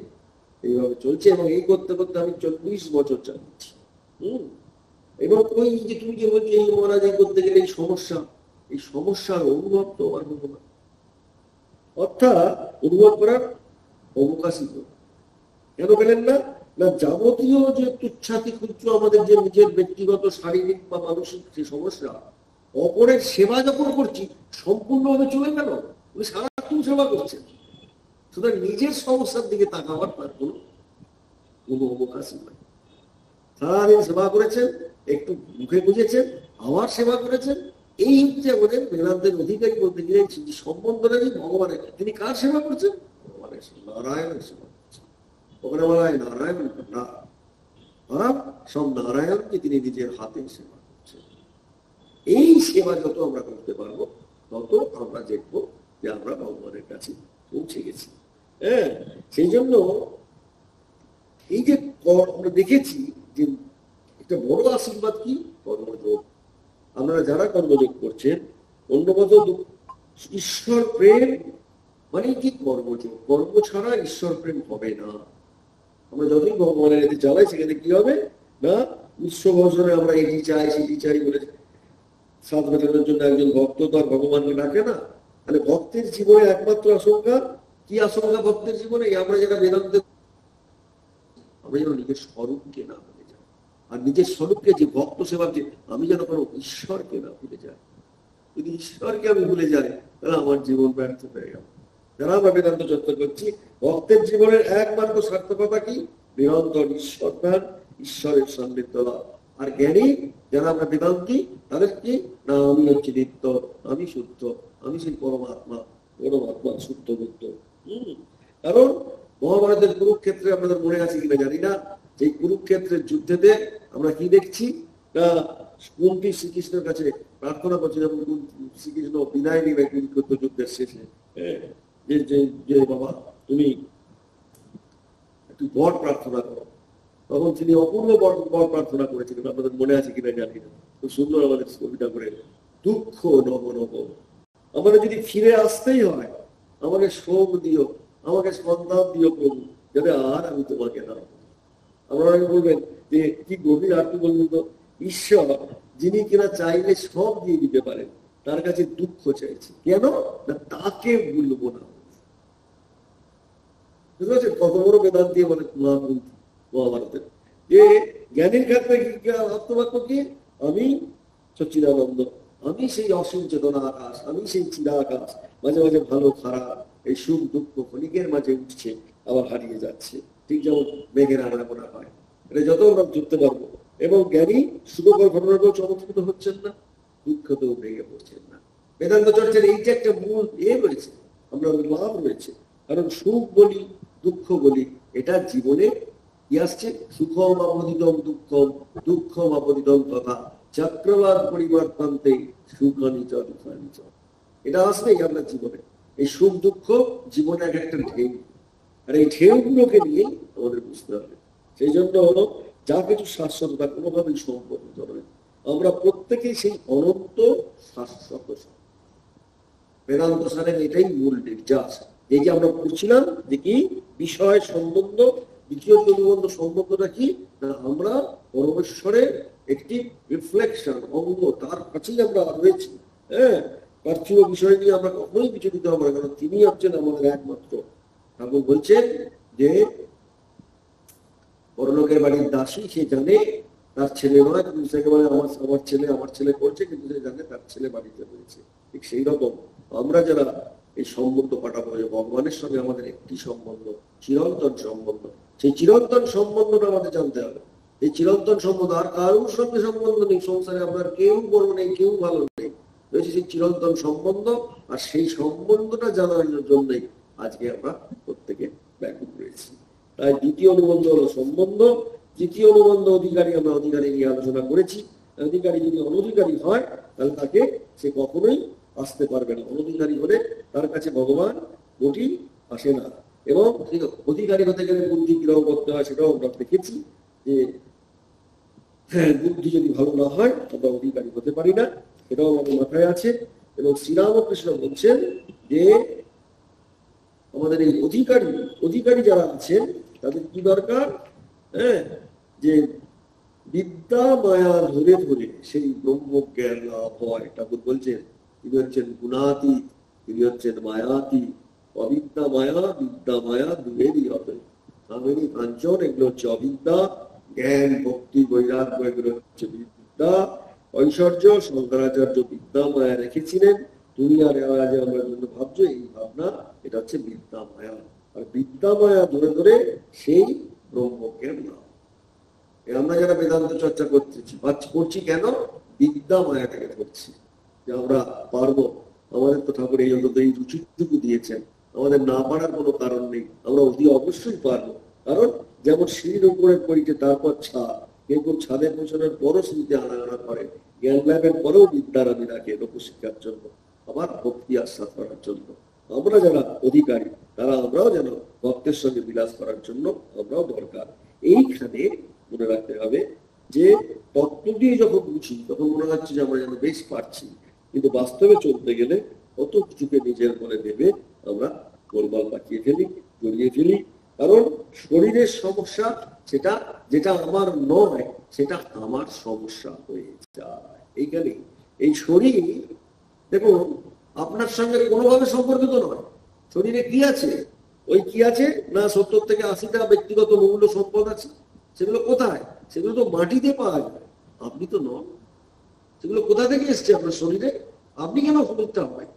Speaker 2: এইভাবে চলছে, এবং এই করতে করতে আমি 40 বছর চালাচ্ছি। এবং ওই যে তুমি যে বলছো, এই মহারাজ এই করতে গেলে এই সমস্যার অনুভব তো আমার হতো না, অর্থাৎ অনুভব করার অবকাশই তো কেন পেলেন না? না, যাবতীয় যে তুচ্ছাতি ক্ষুদ্র আমাদের যে নিজের ব্যক্তিগত শারীরিক বা মানসিক যে সমস্যা, অপরের সেবা যখন করছি, সম্পূর্ণভাবে চলে গেল, উনি সারাক্ষণ সেবা করছেন। সুতরাং নিজের সমস্যার দিকে তাকাবার তার কোনো অবকাশই নাই। সারাদিন সেবা করেছেন, একটু মুখে বুঝেছেন, আবার সেবা করেছেন। এই হচ্ছে আমাদের বেদান্তের অধিকারী বলতে গেলে সম্বন্ধটা যে ভগবানের। তিনি কার সেবা করছেন? ভগবানের, নারায়ণের সেবা করছেন। ওখানে বলা হয় নারায়ণ না, সব নারায়ণকে তিনি নিজের হাতে সেবা করছেন। এই সেবা যত আমরা করতে পারবো, তত আমরা দেখবো যে আমরা ভগবানের কাছে পৌঁছে গেছি। হ্যাঁ, সেই জন্য এই যে আমরা দেখেছি যে একটা বড় আশীর্বাদ কি? কর্মযোগ। আমরা যারা কর্মযোগ করছেন, অন্যগত ঈশ্বর প্রেম মানে কি? কর্মযোগ। কর্ম ছাড়া ঈশ্বর প্রেম হবে না। আমরা যতই ভগবানের এতে চালাই, সেখানে কি হবে না, উৎস বছরে আমরা এটি চাই সেটি চাই বলে সাত মেটানোর জন্য একজন ভক্ত তো আর ভগবানকে ডাকে না। তাহলে ভক্তের জীবনে একমাত্র আশঙ্কা কি? আশঙ্কা ভক্তের জীবনে আমরা যেটা বেদান্তে, আমরা যেন নিজের স্বরূপকে না ভুলে যাই। আর নিজের স্বরূপকে, যে ভক্ত সেবা, যে আমি যেন কোনো ঈশ্বরকে না ভুলে যাই। যদি ঈশ্বরকে আমি ভুলে যাই, তাহলে আমার জীবন ব্যর্থ হয়ে গেল। যারা আমরা বেদান্ত চর্চা করছি, ভক্তের জীবনের একমাত্র সার্থকতা কি? নিরন্তর ঈশ্বর ধ্যান, ঈশ্বরের সান্নিধ্য লাভ। আর জ্ঞানী যারা আমরা বেদান্তি, তাদের কি না, আমি হচ্ছে নিত্য, আমি শুদ্ধ, আমি সেই পরমাত্মা শুদ্ধ বুদ্ধ। কারণ মহাভারতের কুরুক্ষেত্রে আপনাদের মনে আছে কিনা জানি না, যে কুরুক্ষেত্রের যুদ্ধেতে আমরা কি দেখছি না, কুন্তি শ্রীকৃষ্ণের কাছে প্রার্থনা করছে, যেমন শ্রীকৃষ্ণ বিদায় নিবে কুরুক্ষেত্র যুদ্ধের শেষে, যে বাবা তুমি একটু বর প্রার্থনা করো। তখন তিনি অপূর্ব বর প্রার্থনা করেছিলেন, আপনাদের মনে আছে কিনা জানি না। খুব সুন্দর আমাদের কবিতা করে, দুঃখ নব নব, আমাদের যদি ফিরে আসতেই হয়, আমাকে শোক দিও, আমাকে সন্তান দিও প্রভু, যাতে আর আমি তোমাকে না। আমরা বলবেন যে কি গভীর আর কি বলবেন তো, ঈশ্বর যিনি কিনা চাইলে সব দিয়ে দিতে পারেন, তার কাছে দুঃখ চাইছে কেন না, তাকে ভুলবো না। বুঝতে পারছেন কত বড় বেদান্তি আমাদের মহাভারতের। যে জ্ঞানের ক্ষেত্রে আত্মবাক্য কি? আমি সচ্চিদানন্দ, আমি সেই অসীম চেতনা আকাশ, আমি সেই চিরাকাশ। মাঝে মাঝে ভালো খারাপ, এই সুখ দুঃখ ক্ষণিকের মাঝে উঠছে, আবার হারিয়ে যাচ্ছে, ঠিক যেমন মেঘের আনাগোনা হয়। এটা যত আমরা ধরতে পারবো। এবং জ্ঞানী সুখকর ঘটনাতেও চমৎকৃত হচ্ছেন না, দুঃখতেও ভেঙে পড়ছেন না। বেদান্ত চর্চার এইটা একটা মূল রয়েছে, আমরা লাভ রয়েছে। কারণ সুখ বলি দুঃখ বলি, এটা জীবনে কি আসছে? সুখম আপদিতম দুঃখম, দুঃখম আপদিতম তথা চক্রবাদ পরিবর্তনতে সুখানি চ দুঃখানি চ। এটা আসবেই আপনার জীবনে। এই সুখ দুঃখ জীবনে এক একটা ঢেউ, আর এই ঢেউগুলোকে নিয়েই আমাদের বুঝতে হবে। সেই জন্য যা কিছু শাশ্বত তা কোনোভাবেই সম্পর্কিত নয়। আমরা প্রত্যেকেই সেই অনন্ত শাশ্বত। বেদান্ত সারের এটাই মূল নির্যাস। এই যে আমরা পড়ছিলাম যে কি বিষয় সম্বন্ধ, দ্বিতীয় অনুবন্ধ সম্বন্ধটা কি না, আমরা পরমেশ্বরের একটি রিফ্লেকশন অঙ্গ, তার কাছেই আমরা রয়েছি। হ্যাঁ, পার্থিব বিষয় নিয়ে আমরা কখনোই বিচলিত হবো না, কারণ তিনি হচ্ছেন আমাদের একমাত্র। ঠাকুর বলছেন যে পরলোকের বাড়ির দাসী, সে জানে তার ছেলে নয়, কিন্তু সে বলে আমার ছেলে করছে, কিন্তু সে জানে তার ছেলে বাড়িতে রয়েছে। ঠিক সেই রকম আমরা যারা এই সম্বন্ধ পাঠাবো, যে ভগবানের সঙ্গে আমাদের একটি সম্বন্ধ, চিরন্তন সম্বন্ধ, সেই চিরন্তন সম্বন্ধটা আমাদের জানতে হবে। এই চিরন্তন সম্বন্ধ আর কারোর সঙ্গে সম্বন্ধ নেই সংসারে, আপনার কেউ বড় নেই, কেউ ভালো নেই, রয়েছে সেই চিরন্তন সম্বন্ধ। আর সেই সম্বন্ধটা জানার জন্যই আজকে আমরা প্রত্যেকে ব্যাকুল রয়েছি। তাই দ্বিতীয় অনুবন্ধ হলো সম্বন্ধ, তৃতীয় অনুবন্ধ অধিকারী। আমরা অধিকারী নিয়ে আলোচনা করেছি। অধিকারী যদি অনধিকারী হয় তাহলে তাকে সে কখনোই আসতে পারবে না। অনধিকারী হলে তার কাছে ভগবান মোটেই আসে না। এবং অধিকারী হতে গেলে বুদ্ধি কিরকম করতে হয় সেটাও আমরা দেখেছি, যে হ্যাঁ, বুদ্ধি যদি ভালো না হয় আমরা অধিকারী হতে পারি না, সেটাও আমাদের মাথায় আছে। এবং শ্রীরামকৃষ্ণ বলছেন যে আমাদের এই অধিকারী যারা আছেন তাদের কি দরকার? হ্যাঁ, যে বিদ্যা মায়া ধরে ধরে সেই ব্রহ্মজ্ঞান লাভ হয়। ঠাকুর বলছেন তিনি হচ্ছেন গুণাতীত, তিনি হচ্ছেন মায়াতীত। অবিদ্যা মায়া, বিদ্যা মায়া দুয়েরই হবে। কামেরী কাঞ্চন এগুলো হচ্ছে অবিদ্যা, জ্ঞান ভক্তি বৈরাগ্য এগুলো হচ্ছে বিদ্যা। ঐশ্বর্য শঙ্করাচার্য বিদ্যা মায়া রেখেছিলেন, তুমি আর আজ আমার জন্য ভাবছো এই ভাবনা, এটা হচ্ছে বিদ্যা মায়া। আর বিদ্যা মায়া ধরে ধরে সেই ব্রহ্মজ্ঞান লাভ। আমরা যারা বেদান্ত চর্চা করছি কেন? বিদ্যা মায়াটাকে করছি, যে আমরা পারবো। আমাদের তো ঠাকুর এই অন্তত এই রুচিটুকু দিয়েছেন, আমাদের না পারার কোনো কারণ নেই, আমরা অতি অবশ্যই পারবো। কারণ যেমন সিঁড়ির উপরে পড়িতে তারপর ছাদ, কেউ ছাদে পৌঁছানোর পরও সিঁড়িতে আনাগোনা করে, জ্ঞান লাভের পরেও বিদ্যার আমি রাখে লোকশিক্ষার জন্য, আবার ভক্তি আস্বাদ করার জন্য। আমরা যারা অধিকারী তারা আমরাও যেন ভক্তের সঙ্গে বিলাস করার জন্য আমরাও দরকার। এইখানে মনে রাখতে হবে যে তত্ত্বটি যখন বুঝি তখন মনে হচ্ছে যে আমরা যেন বেশ পারছি, কিন্তু বাস্তবে চলতে গেলে কত কিছুকে নিজের মনে ভেবে আমরা গোলমাল পাকিয়ে ফেলি, জড়িয়ে ফেলি। কারণ শরীরের সমস্যা সেটা, যেটা আমার নয় সেটা আমার সমস্যা হয়ে যায়। এইখানে এই শরীর দেখুন আপনার সঙ্গে কোনোভাবে সম্পর্কিত নয়। শরীরে কি আছে? ওই কি আছে না 70 থেকে 80টা ব্যক্তিগত মূল্য সম্পদ আছে। সেগুলো কোথায়? সেগুলো তো মাটিতে পাওয়া যায়, আপনি তো নন। সেগুলো কোথা থেকে এসছে আপনার শরীরে? আপনি কেন শরীরটা হয়?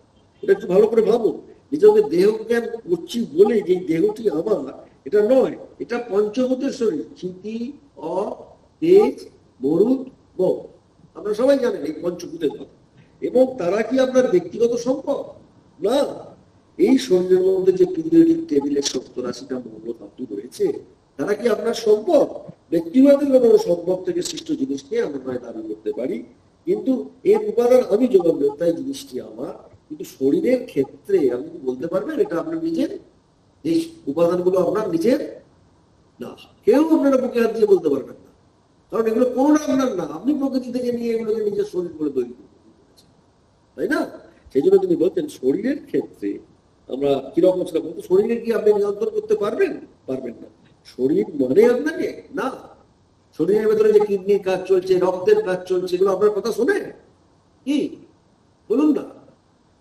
Speaker 2: এটা একটু ভালো করে ভাবুন। নিজেকে দেহ জ্ঞান করছি বলে যে দেহটি আমার, এটা নয়। এটা পঞ্চভূতের শরীর, ক্ষিতি অ তেজ মরুদ বল। আপনারা সবাই জানেন এই পঞ্চভূতের কথা। এবং তারা কি আপনার ব্যক্তিগত সম্পদ? না। এই শরীরের মধ্যে যে পিরিয়ডিক টেবিলের 70-80টা মৌল ধাতু রয়েছে, তারা কি আপনার সম্পদ? ব্যক্তিগত সম্পদ থেকে সৃষ্ট জিনিসকে আমরা নয় দাবি করতে পারি, কিন্তু এর উপাদান আমি যোগান দেব, তাই জিনিসটি আমার। কিন্তু শরীরের ক্ষেত্রে আপনি কি বলতে পারবেন এটা আপনার নিজের? এই উপাদানগুলো আপনার নিজের না, কেউ আপনারা বুকে হাত দিয়ে বলতে পারবেন না, কারণ এগুলো কোনোটা আপনার না। আপনি প্রকৃতি থেকে নিয়ে এগুলোকে নিজের শরীর করে তৈরি করেছেন, তাই না? সেই জন্য তিনি বলছেন শরীরের ক্ষেত্রে আমরা কিরকম ছিল, কিন্তু শরীরে কি আপনি নিয়ন্ত্রণ করতে পারবেন? পারবেন না। শরীর মানে আপনাকে না। শরীরের ভেতরে যে কিডনির কাজ চলছে, রক্তের কাজ চলছে, এগুলো আপনার কথা শোনে কি? বলুন না।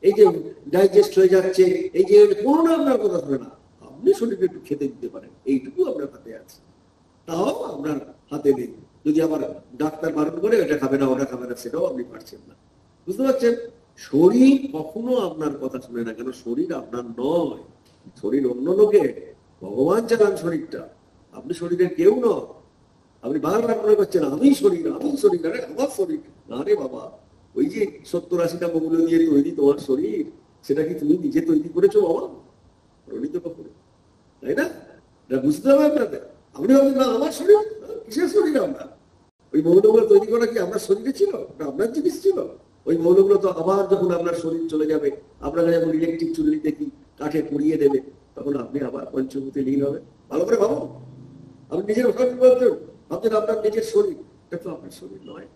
Speaker 2: এই যে ডাইজেস্ট হয়ে যাচ্ছে, এই যে কোনোটা আপনার কথা শোনে না। আপনি শরীরকে একটু খেতে দিতে পারেন, এইটুকু আপনার হাতে আছে। তাও আপনার হাতে নেই। যদি আবার ডাক্তার বারণ করে এটা খাবে না ওটা খাবে না, সেটাও আপনি পারছেন না। বুঝতে পারছেন? শরীর কখনো আপনার কথা শুনে না, কেন শরীর আপনার নয়, শরীর অন্য লোকের। ভগবান চালান শরীরটা, আপনি শরীরের কেউ নয়। আপনি বারবার মনে করছেন আমি শরীর, আমি শরীর, আরে আমার শরীর না রে বাবা। ওই যে 70-80টা মৌল দিয়ে তৈরি তোমার শরীর, সেটা কি তুমি নিজে তৈরি করেছো বাবা? প্রণীত কখনো, তাই না? এটা বুঝতে হবে আপনাদের। আপনি বলছেন না আমার শরীর, কিসের শরীর আমরা? ওই মৌলগুলো তৈরি করা কি আপনার শরীরে ছিল? আপনার জিনিস ছিল? ওই মৌলগুলো তো আবার যখন আপনার শরীর চলে যাবে, আপনাকে যখন ইলেকট্রিক চুল্লিতে কি কাঠে পুড়িয়ে দেবে, তখন আপনি আবার পঞ্চভূতে লীন হবে। ভালো করে ভাবুন। আপনি নিজের শরীর বলছেন, ভাবছেন আপনার নিজের শরীর, এটা তো আপনার শরীর নয়,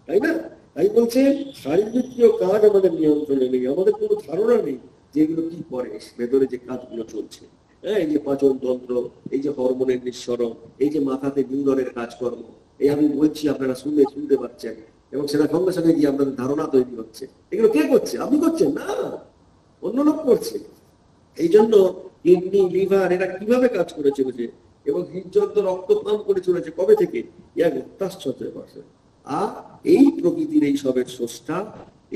Speaker 2: তাই না? তাই বলছে শারীরবৃত্তীয় কাজ আমাদের নিয়ন্ত্রণে নেই, আমাদের কোনো ধারণা নেই যে এগুলো কি করে, ভেতরে যে কাজগুলো চলছে। হ্যাঁ, এই যে পাচন তন্ত্র, এই যে হরমোনের নিঃসরণ, এই যে মাথাতে নিউরনের কাজকর্ম, এই আমি বলছি আপনারা শুনতে পাচ্ছেন, এবং সেটা সঙ্গে সঙ্গে গিয়ে আপনাদের ধারণা তৈরি হচ্ছে। এগুলো কে করছে? আপনি করছেন না, অন্য লোক করছে। এই জন্য কিডনি, লিভার এরা কিভাবে কাজ করে চলেছে, এবং হৃদযন্ত্র রক্ত পান করে চলেছে কবে থেকে? আর এই প্রকৃতির এই সবের স্রষ্টা,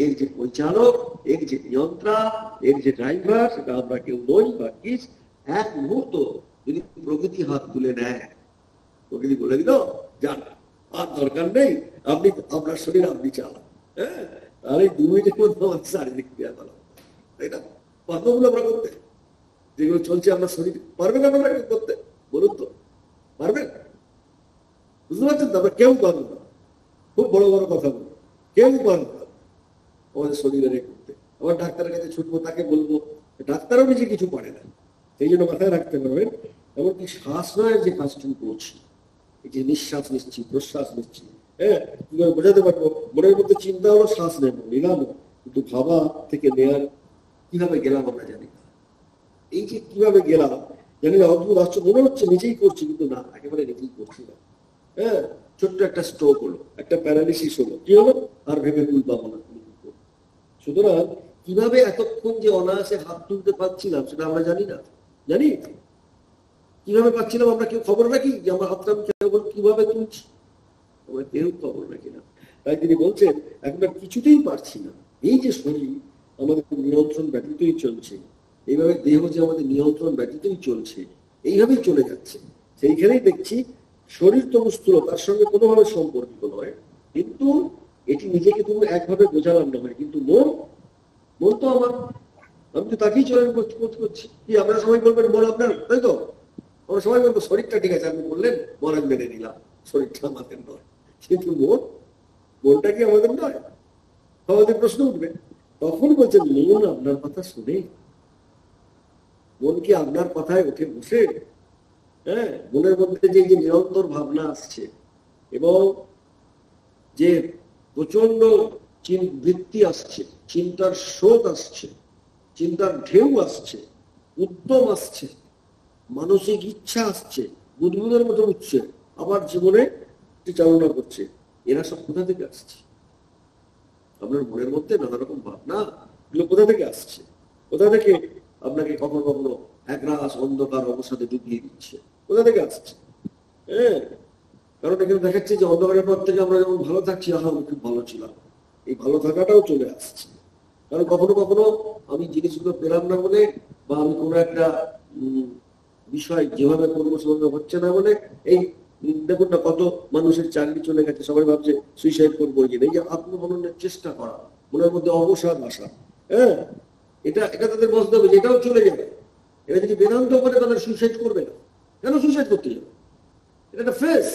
Speaker 2: এর যে পরিচালক, এর যে নিয়ন্ত্রণ, এর যে ড্রাইভার, সেটা আমরা কেউ নই বা কিস। এক মুহূর্ত যদি প্রকৃতি হাত তুলে নেয়, প্রকৃতি বলে দিল যান, আর দরকার নেই, আপনি আপনার শরীর আপনি চালান। হ্যাঁ, আর এই 2 মিনিটের মধ্যে আমার শারীরিক ক্রিয়াকলাপ, তাই না? কর্মগুলো আমরা করতে, যেগুলো চলছে আমরা শরীর, পারবেন আপনারা করতে? বলুন তো, পারবেন? বুঝতে পারছেন তো? আমরা কেউ পারবো না। খুব বড় বড় কথা বলবো, কেউ পারবো না আমাদের শরীরে করতে। আবার ডাক্তারের কাছে ছুটবো, তাকে বলবো, ডাক্তারও নিজে কিছু পারে না। সেই জন্য মাথায় রাখতে পারবেন, এমনকি শ্বাস নয় যে কাজটুকু করছি, এই যে নিঃশ্বাস নিচ্ছি, প্রশ্বাস নিচ্ছি, হ্যাঁ, কিভাবে বোঝাতে পারবো? মনের মধ্যে চিন্তা হলো, শ্বাস নেবো, নিলাম, কিন্তু ভাবা থেকে নেয়ার কিভাবে গেলাম আমরা জানি না। এই যে কিভাবে গেলাম জানি না, অদ্ভুত আশ্চর্য মনে হচ্ছে নিজেই করছি, কিন্তু না, একেবারে নিজেই করছি না। হ্যাঁ, ছোট্ট একটা স্ট্রোক হলো, একটা প্যারালিসিস হলো, কি হলো? আর ভেবে তুল পাবো না। সুতরাং কিভাবে এতক্ষণ যে অনায়াসে হাত তুলতে পারছিলাম সেটা আমরা জানি না। জানি কিভাবে পাচ্ছিলাম আমরা? কেউ খবর রাখি যে আমরা হাতটা কিভাবে তুলছি? আমরা কেউ খবর রাখি না। তাই তিনি বলছেন এখন আর কিছুতেই পারছি না। এই যে শরীর আমাদের নিয়ন্ত্রণ ব্যতীতই চলছে, এইভাবে দেহ যে আমাদের নিয়ন্ত্রণ ব্যতীতই চলছে, এইভাবেই চলে যাচ্ছে। সেইখানেই দেখছি শরীর তো স্থূল, তার সঙ্গে কোনোভাবে সম্পর্কিত নয়, কিন্তু এটি নিজেকে তুমি একভাবে বোঝালাম না হয়, কিন্তু মন, মন তো আমার, আমি তো তাকেই চয়ন করছি। কি আপনারা সবাই বলবেন মন আপনার, তাই তো? আমরা সবাই বলবো শরীরটা ঠিক আছে, আপনি বললেন মন আমি মেনে নিলাম, শরীরটা আমাদের নয়। কিন্তু মনটা কি আমাদের নয়? আমাদের প্রশ্ন উঠবে। তখন বলছেন মন আপনার কথা শুনে, মন কি আপনার কথায় উঠে বসে? হ্যাঁ, মনের মধ্যে যে নিরন্তর ভাবনা আসছে, এবং যে প্রচন্ড বৃত্তি আসছে, চিন্তার স্রোত আসছে, চিন্তার ঢেউ আসছে, উদ্যম আসছে, মানসিক ইচ্ছা আসছে, বুদবুদের মতো উঠছে, আবার জীবনে চালনা করছে, এরা সব কোথা থেকে আসছে? আপনার মনের মধ্যে নানা রকম ভাবনা, এগুলো কোথা থেকে আসছে? কোথা থেকে আপনাকে কখনো কখনো একরাশ অন্ধকার অবসাদে ডুবিয়ে দিচ্ছে? কোথা থেকে আসছে? হ্যাঁ, কারণ এখানে দেখাচ্ছে যে অন্ধকারের পর থেকে আমরা যেমন ভালো থাকছি, আহা আমি খুব ভালো ছিলাম, এই ভালো থাকাটাও চলে আসছে। কারণ কখনো কখনো আমি জিনিসগুলো পেলাম না বলে, বা আমি কোনো একটা বিষয় যেভাবে করবো সেভাবে হচ্ছে না বলে, এই দেখুন না কত মানুষের চাকরি চলে গেছে, সবাই ভাবছে সুইসাইড করবো। এই যে আত্মহননের চেষ্টা করা, মনের মধ্যে অবসাদ আসা, হ্যাঁ, এটা তাদের বুঝতে হবে, এটাও চলে যাবে। এরা যদি বেদান্ত করে তাদের সুইসাইড করবে না। কেন সুইসাইড করতে যাবে? এটা একটা ফেস,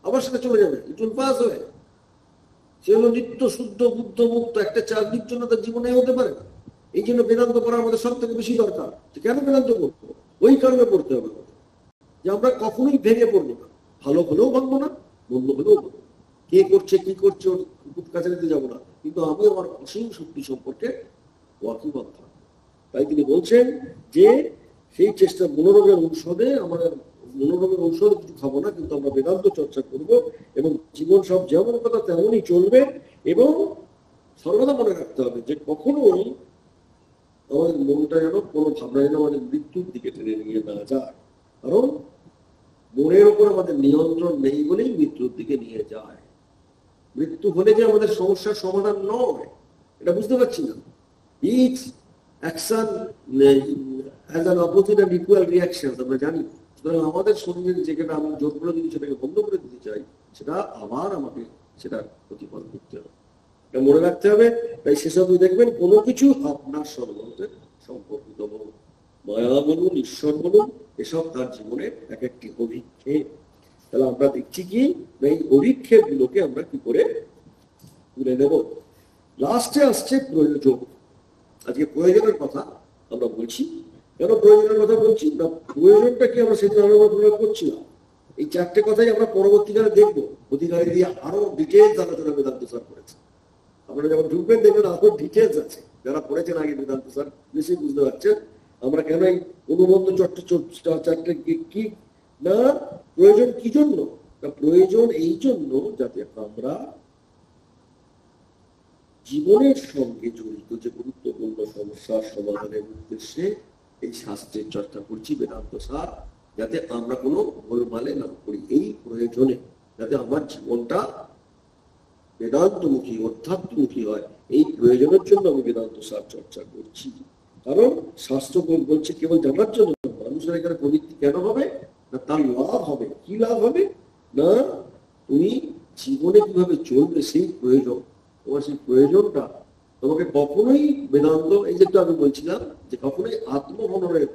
Speaker 2: আবার সেটা চলে যাবে, ইট উইল পাস হয়ে। সে হলো নিত্য শুদ্ধ বুদ্ধ মুক্ত, একটা চাকরির জন্য তার জীবনে হতে পারে না। এই জন্য বেদান্ত করা আমাদের সব থেকে বেশি দরকার। কেন বেদান্ত করবো? ওই কারণে পড়তে হবে যে আমরা কখনোই ভেঙে পড়বো না, ভালো হলেও ভাঙবো না, মন্দ হলেও ভাঙবো। কে করছে কি করছে ওর কাছাকাছি যাবো না, কিন্তু আমি আমার অসীম শক্তি সম্পর্কে ওয়াকিবহাল থাকবো। তাই তিনি বলছেন যে সেই চেষ্টা, মনোরোগের ঔষধে আমাদের, মনোরোগের ঔষধ কিছু খাবো না, কিন্তু আমরা বেদান্ত চর্চা করব, এবং জীবন সব যেমন কথা তেমনই চলবে। এবং সর্বদা মনে রাখতে হবে যে কখনোই আমাদের মনটা যেন কোনো ভাবনা যেন আমাদের মৃত্যুর দিকে টেনে নিয়ে না যায়। কারণ মনের উপর আমাদের নিয়ন্ত্রণ নেই বলেই মৃত্যুর দিকে নিয়ে যায়। মৃত্যু হলে যে আমাদের সমস্যার সমাধান নয়, এটা বুঝতে পারছি না। Each action as an opposite and equal reaction আমরা জানি। সুতরাং আমাদের শরীরের যেখানে আমি জোর করে যদি সেটাকে বন্ধ করে দিতে চাই, সেটা আবার আমাকে সেটা প্রতিফলন করতে হবে, এটা মনে রাখতে হবে। তাই সেসব দেখবেন কোনো কিছু আপনার সর্বতে সম্পর্কিত বলুন, মায়া বলুন, ঈশ্বর বলুন, এসব তার জীবনের এক একটি অভিক্ষেপ। তাহলে আমরা দেখছি কি এই অভিক্ষেপ গুলোকে আমরা কি করে তুলে নেব। লাস্টে আসছে প্রয়োজন। আজকে প্রয়োজনের কথা আমরা বলছি। কেন প্রয়োজনের কথা বলছি না, প্রয়োজনটা কি আমরা সেদিন আলোচনা করছিলাম। এই চারটে কথাই আমরা পরবর্তীকালে দেখবো, অধিকারী দিয়ে আরো ডিটেলস আলোচনা বেদান্ত স্যার করেছে। আপনারা যখন ঢুকবেন দেখবেন আরো ডিটেলস আছে, যারা পড়েছেন আগে বেদান্ত স্যার নিশ্চয়ই বুঝতে পারছেন আমরা কেন এই অনুবন্ধ চারটে কি না প্রয়োজন কি জন্য। প্রয়োজন এই জন্য যাতে আমরা জীবনের সঙ্গে জড়িত যে গুরুত্বপূর্ণ সমস্যার সমাধানের উদ্দেশ্যে এই শাস্ত্রের চর্চা করছি বেদান্ত সার, যাতে আমরা কোনো গোলমালে না করি। এই প্রয়োজনে যাতে আমার জীবনটা বেদান্তমুখী অধ্যাত্মমুখী হয়, এই প্রয়োজনের জন্য আমি বেদান্ত সার চর্চা করছি। কারণ শাস্ত্র বলছে কেবল জানার জন্য মানুষের এখানে প্রবৃত্তি কেন হবে না, তার লাভ হবে। কি লাভ হবে না, তুমি জীবনে কিভাবে চলবে সেই প্রয়োজন। তোমার সেই প্রয়োজনটা তোমাকে কখনোই বেদান্ত, এই যেটা আমি বলছিলাম যে কখনোই আত্মহননের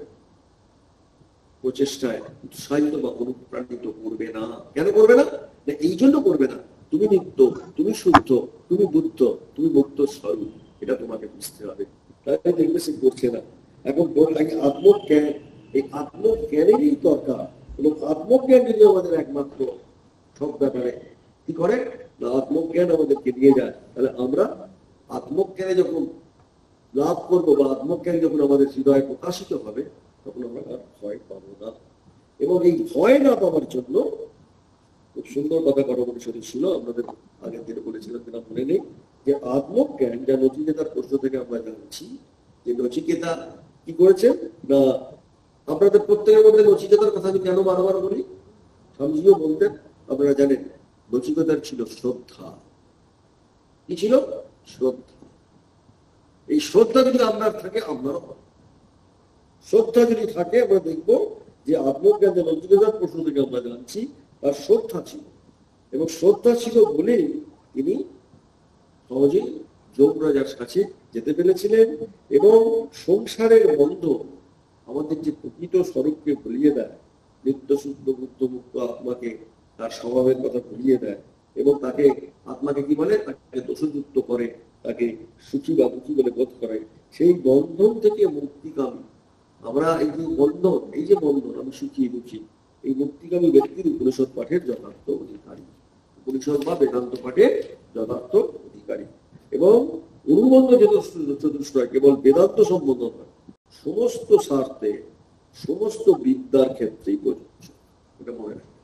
Speaker 2: প্রচেষ্টায় উৎসাহিত বা অনুপ্রাণিত করবে না। কেন করবে না, এই জন্য করবে না তুমি নিত্য, তুমি শুদ্ধ, তুমি বুদ্ধ, তুমি মুক্ত স্বরূপ, এটা তোমাকে বুঝতে হবে। তাই দেখবে সে করছে না। এখন আত্মজ্ঞান, এই আত্মজ্ঞানেরই দরকার। এবং আত্মজ্ঞান যদি আমাদের একমাত্র সব ব্যাপারে কি করে না, আত্মজ্ঞান আমাদেরকে দিয়ে যায়, তাহলে আমরা আত্মজ্ঞানে যখন লাভ করবো বা আত্মজ্ঞান যখন আমাদের হৃদয়ে প্রকাশিত হবে, তখন আমরা আর ভয় পাবো না। এবং এই ভয় না পাওয়ার জন্য খুব সুন্দর কথা কঠোপনিষদে ছিল, আপনাদের আগের দিনে বলেছিলাম কিনা মনে নেই, যে আত্মজ্ঞান যা নচিকেতার প্রশ্ন থেকে আমরা জানছি যে নচিকেতা কি করেছেন না, আপনাদের প্রত্যেকের মধ্যে নচিকেতার কথা আমি কেন বারবার বলি, স্বামীজিও বলতেন, আপনারা জানেন নচিকেতার ছিল শ্রদ্ধা। কি ছিল? শ্রদ্ধা। এই শ্রদ্ধা যদি আপনার থাকে, আপনারও শ্রদ্ধা যদি থাকে, আমরা দেখবো যে আত্মজ্ঞান যে নচিকেতার প্রশ্ন থেকে আমরা জানছি তার শ্রদ্ধা ছিল। এবং শ্রদ্ধা ছিল বলেই তিনি সহজেই যমরাজার কাছে যেতে পেরেছিলেন। এবং সংসারের বন্ধন আমাদের যে প্রকৃত স্বরূপকে ভুলিয়ে দেয়, নিত্য শুদ্ধ বুদ্ধ মুক্ত আত্মাকে তার স্বভাবের কথা ভুলিয়ে দেয়, এবং তাকে আত্মাকে কি বলে, তাকে দোষযুক্ত করে, তাকে সুখী বা দুঃখী বলে বোধ করে, সেই বন্ধন থেকে মুক্তিকামী আমরা এই যে বন্ধন আমি সুখী দুঃখী, এই মুক্তিকামী ব্যক্তির উপনিষদ পাঠের যথার্থ অধিকারী, উপনিষদ বা বেদান্ত পাঠের যথার্থ অধিকারী। এবং অনুবন্ধ চতুষ্টয় কেবল বেদান্ত সম্বন্ধ নয়, সমস্ত স্বার্থে সমস্ত বিদ্যার ক্ষেত্রেই প্রযোজ্য, এটা মনে রাখবে।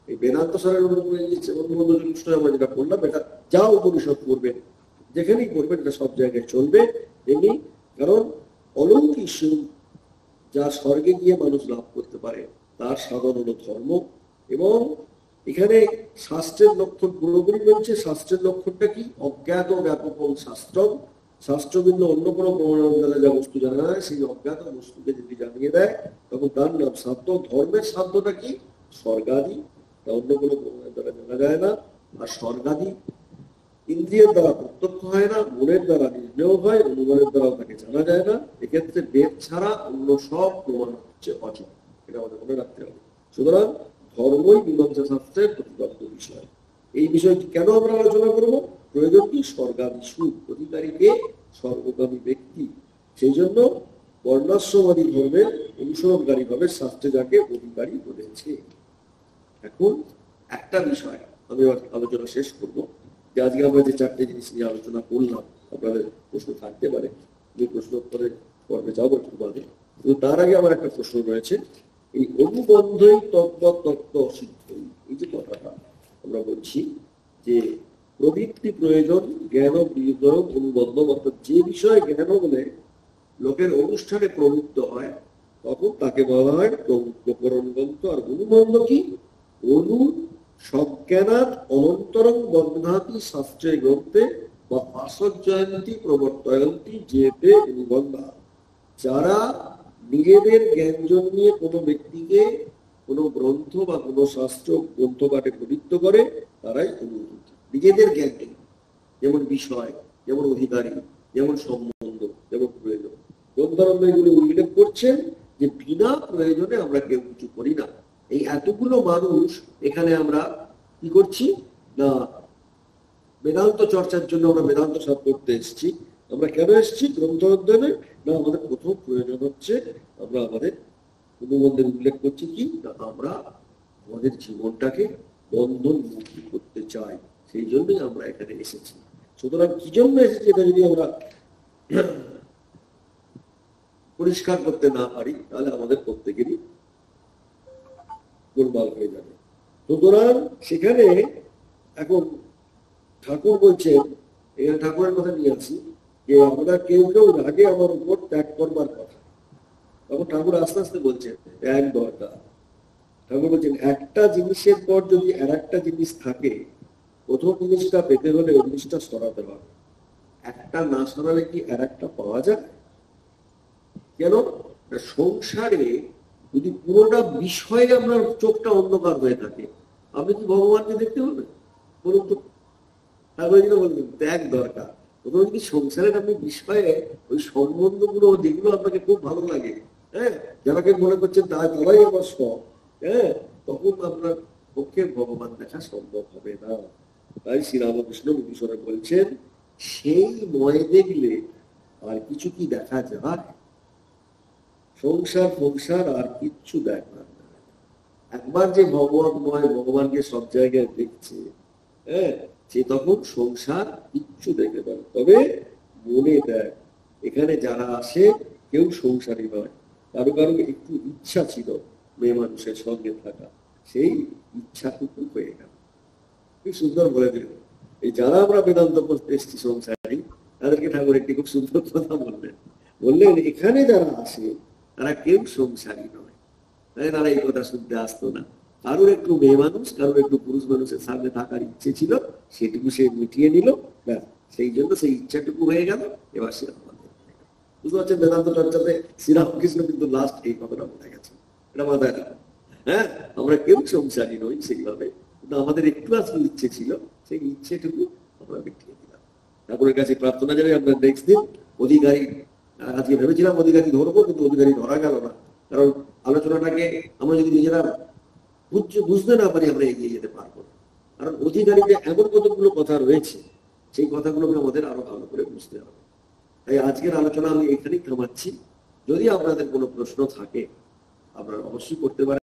Speaker 2: এই বেদান্ত সারের অনুবন্ধ চতুষ্টয় আমরা যেটা বললাম, এটা যা উপনিষদ করবেন, যেখানেই করবেন, এটা সব জায়গায় চলবে। এমনি কারণ অলৌকিক যা স্বর্গে গিয়ে মানুষ লাভ করতে পারে তার সাধন হলো ধর্ম। এবং এখানে শাস্ত্রের লক্ষণ পুরোপুরি রয়েছে। শাস্ত্রের লক্ষণটা কি? অজ্ঞাত ব্যাপক শাস্ত্র, শাস্ত্রবিন্দু অন্য কোনো প্রমাণের দ্বারা যা বস্তু জানা যায়, সেই অজ্ঞাত বস্তুকে যদি জানিয়ে দেয়, তখন তার নাম সাধ্য। ধর্মের সাধ্যটা কি? স্বর্গাদি, তা অন্য কোনো প্রমাণের দ্বারা জানা যায় না। আর স্বর্গাদি ইন্দ্রিয়ের দ্বারা প্রত্যক্ষ হয় না, মনের দ্বারা নির্ণয় হয়, অনুমানের দ্বারাও তাকে জানা যায় না। এক্ষেত্রে বেদ ছাড়া অন্য সব প্রমাণ হচ্ছে অচিত, এটা আমাদের মনে রাখতে হবে। সুতরাং ধর্মই মীমাংসা শাস্ত্রের প্রতিপাদ্য বিষয়। এই বিষয়টি কেন আমরা আলোচনা করব? প্রয়োজন কি? স্বর্গাদি সুখ অধিকারীকে স্বর্গগামী ব্যক্তি। সেই জন্য বর্ণাশ্রমাদি ধর্মের অনুসরণকারী ভাবে শাস্ত্রে যাকে অধিকারী বলেছে। এখন একটা বিষয় আমি আলোচনা শেষ করবো, যে আজকে আমরা যে চারটে জিনিস নিয়ে আলোচনা করলাম, আপনাদের প্রশ্ন থাকতে পারে, যে প্রশ্ন উত্তরের পর্বে যাবো একটু বাদে। কিন্তু তার আগে আমার একটা প্রশ্ন রয়েছে, এই অনুবন্ধই তত্ত্ব সিদ্ধই, এই যে কথাটা আমরা বলছি যে প্রবৃত্তি প্রয়োজন, জ্ঞান অনুবন্ধ, অর্থাৎ যে বিষয়ে জ্ঞান বলে লোকের অনুষ্ঠানে প্রবৃত্ত হয়, তখন তাকে বলা হয় প্রকরণগ্রন্থ। আর অনুবন্ধ কি? অনু সজ্ঞানাৎ অনন্তরং বন্ধাতি শাস্ত্রে গ্রন্থে বা আশ্চর্যয়ন্তী প্রবর্তয়ন্তী যেতে অনুবন্ধা। যারা নিজেদের জ্ঞান জন্মিয়ে কোনো ব্যক্তিকে কোনো গ্রন্থ বা কোনো শাস্ত্র গ্রন্থ পাঠে প্রবৃত্ত করে, তারাই অনুভূতি। নিজেদের জ্ঞান নেই, যেমন বিষয়, যেমন অধিকারী, যেমন সম্বন্ধ, যেমন প্রয়োজন। গ্রন্থারম্ভ এগুলো উল্লেখ করছেন যে বিনা প্রয়োজনে আমরা কেউ কিছু করি না। এই এতগুলো মানুষ এখানে আমরা কি করছি না, বেদান্ত চর্চার জন্য আমরা বেদান্ত সব করতে এসেছি। আমরা কেন এসেছি গ্রন্থ অধ্যয়নে? না, আমাদের প্রথম প্রয়োজন হচ্ছে আমরা আমাদের অনুবন্ধের উল্লেখ করছি কি না, আমরা আমাদের জীবনটাকে বন্ধন মুক্তি করতে চাই, সেই জন্যই আমরা এখানে এসেছি। সুতরাং কি জন্য এসেছি এটা যদি আমরা পরিষ্কার করতে না পারি, তাহলে আমাদের প্রত্যেকেরই গোলমাল হয়ে যাবে। সুতরাং সেখানে এখন ঠাকুর বলছেন, এখানে ঠাকুরের কথা নিয়ে আসি যে আমরা কেউ কেউ রাগে আমার উপর ত্যাগ করবার কথা। তখন ঠাকুর আস্তে আস্তে বলছেন ত্যাগ দরকার। ঠাকুর বলছেন একটা জিনিসের পর যদি আর একটা জিনিস থাকে, প্রথম জিনিসটা পেতে হলে ওই জিনিসটা সরাতে হবে। একটা না সরালে কি আর একটা পাওয়া যায়? কেন? সংসারে যদি পুরোটা বিষয়ে আপনার চোখটা অন্ধকার হয়ে থাকে, আপনি কি ভগবানকে দেখতে পাবেন? বলুন তো। তারপরে যেটা বলবেন ত্যাগ দরকার। প্রথমে যদি সংসারের আপনি বিষয়ে ওই সম্বন্ধগুলো যেগুলো আপনাকে খুব ভালো লাগে, হ্যাঁ, যারাকে মনে করছেন তারাই আমার সব, হ্যাঁ, তখন আপনার পক্ষে ভগবান দেখা সম্ভব হবে না। তাই শ্রীরামকৃষ্ণ বিভীষণে বলছেন সেই ময় দেখলে আর কিছু কি দেখা যায়? সংসার সংসার আর কিচ্ছু দেখা যায়। একবার যে ভগবানময়, ভগবানকে সব জায়গায় দেখছে, হ্যাঁ, সে তখন সংসার কিচ্ছু দেখে পারে। তবে মনে দেয় এখানে যারা আসে কেউ সংসারী নয়, কারো কারো একটু ইচ্ছা ছিল মেয়ে মানুষের সঙ্গে থাকা, সেই ইচ্ছাটুকু হয়ে গেল। খুব সুন্দর বলে দিল। এই যারা আমরা বেদান্ত করতে এসেছি সংসারী, তাদেরকে ঠাকুর একটি খুব সুন্দর কথা বললেন এখানে যারা আসে তারা কেউ সংসারী নয়। তাই তারা এই কথা শুনতে আসতো না। কারোর একটু মেয়ে মানুষ, কারোর একটু পুরুষ মানুষের সামনে থাকার ইচ্ছে ছিল, সেটুকু সে মিটিয়ে নিল, ব্যাস, সেই জন্য সেই ইচ্ছাটুকু হয়ে গেল। এবার সে আমাদের বুঝতে পারছেন, বেদান্ত চর্চাতে শ্রীরামকৃষ্ণ কিন্তু লাস্ট এই কথাটা বলে গেছে, এটা মাথায় রাখো। হ্যাঁ, আমরা কেউ সংসারী নই সেইভাবে, কিন্তু আমাদের একটু আসলে ইচ্ছে ছিল, সেই ইচ্ছেটুকু আমরা মিটিয়ে দিলাম। ঠাকুরের কাছে প্রার্থনা জানাই আমরা নেক্সট দিন অধিকারী, আজকে ভেবেছিলাম অধিকারী ধরবো, কিন্তু অধিকারী ধরা গেল না। কারণ আলোচনাটাকে আমরা যদি নিজেরা বুঝতে না পারি, আমরা এগিয়ে যেতে পারবো না। কারণ অধিকারীতে এমন কতগুলো কথা রয়েছে, সেই কথাগুলোকে আমাদের আরো ভালো করে বুঝতে হবে। তাই আজকের আলোচনা আমি এখানেই থামাচ্ছি। যদি আপনাদের কোনো প্রশ্ন থাকে আপনারা অবশ্যই করতে পারেন।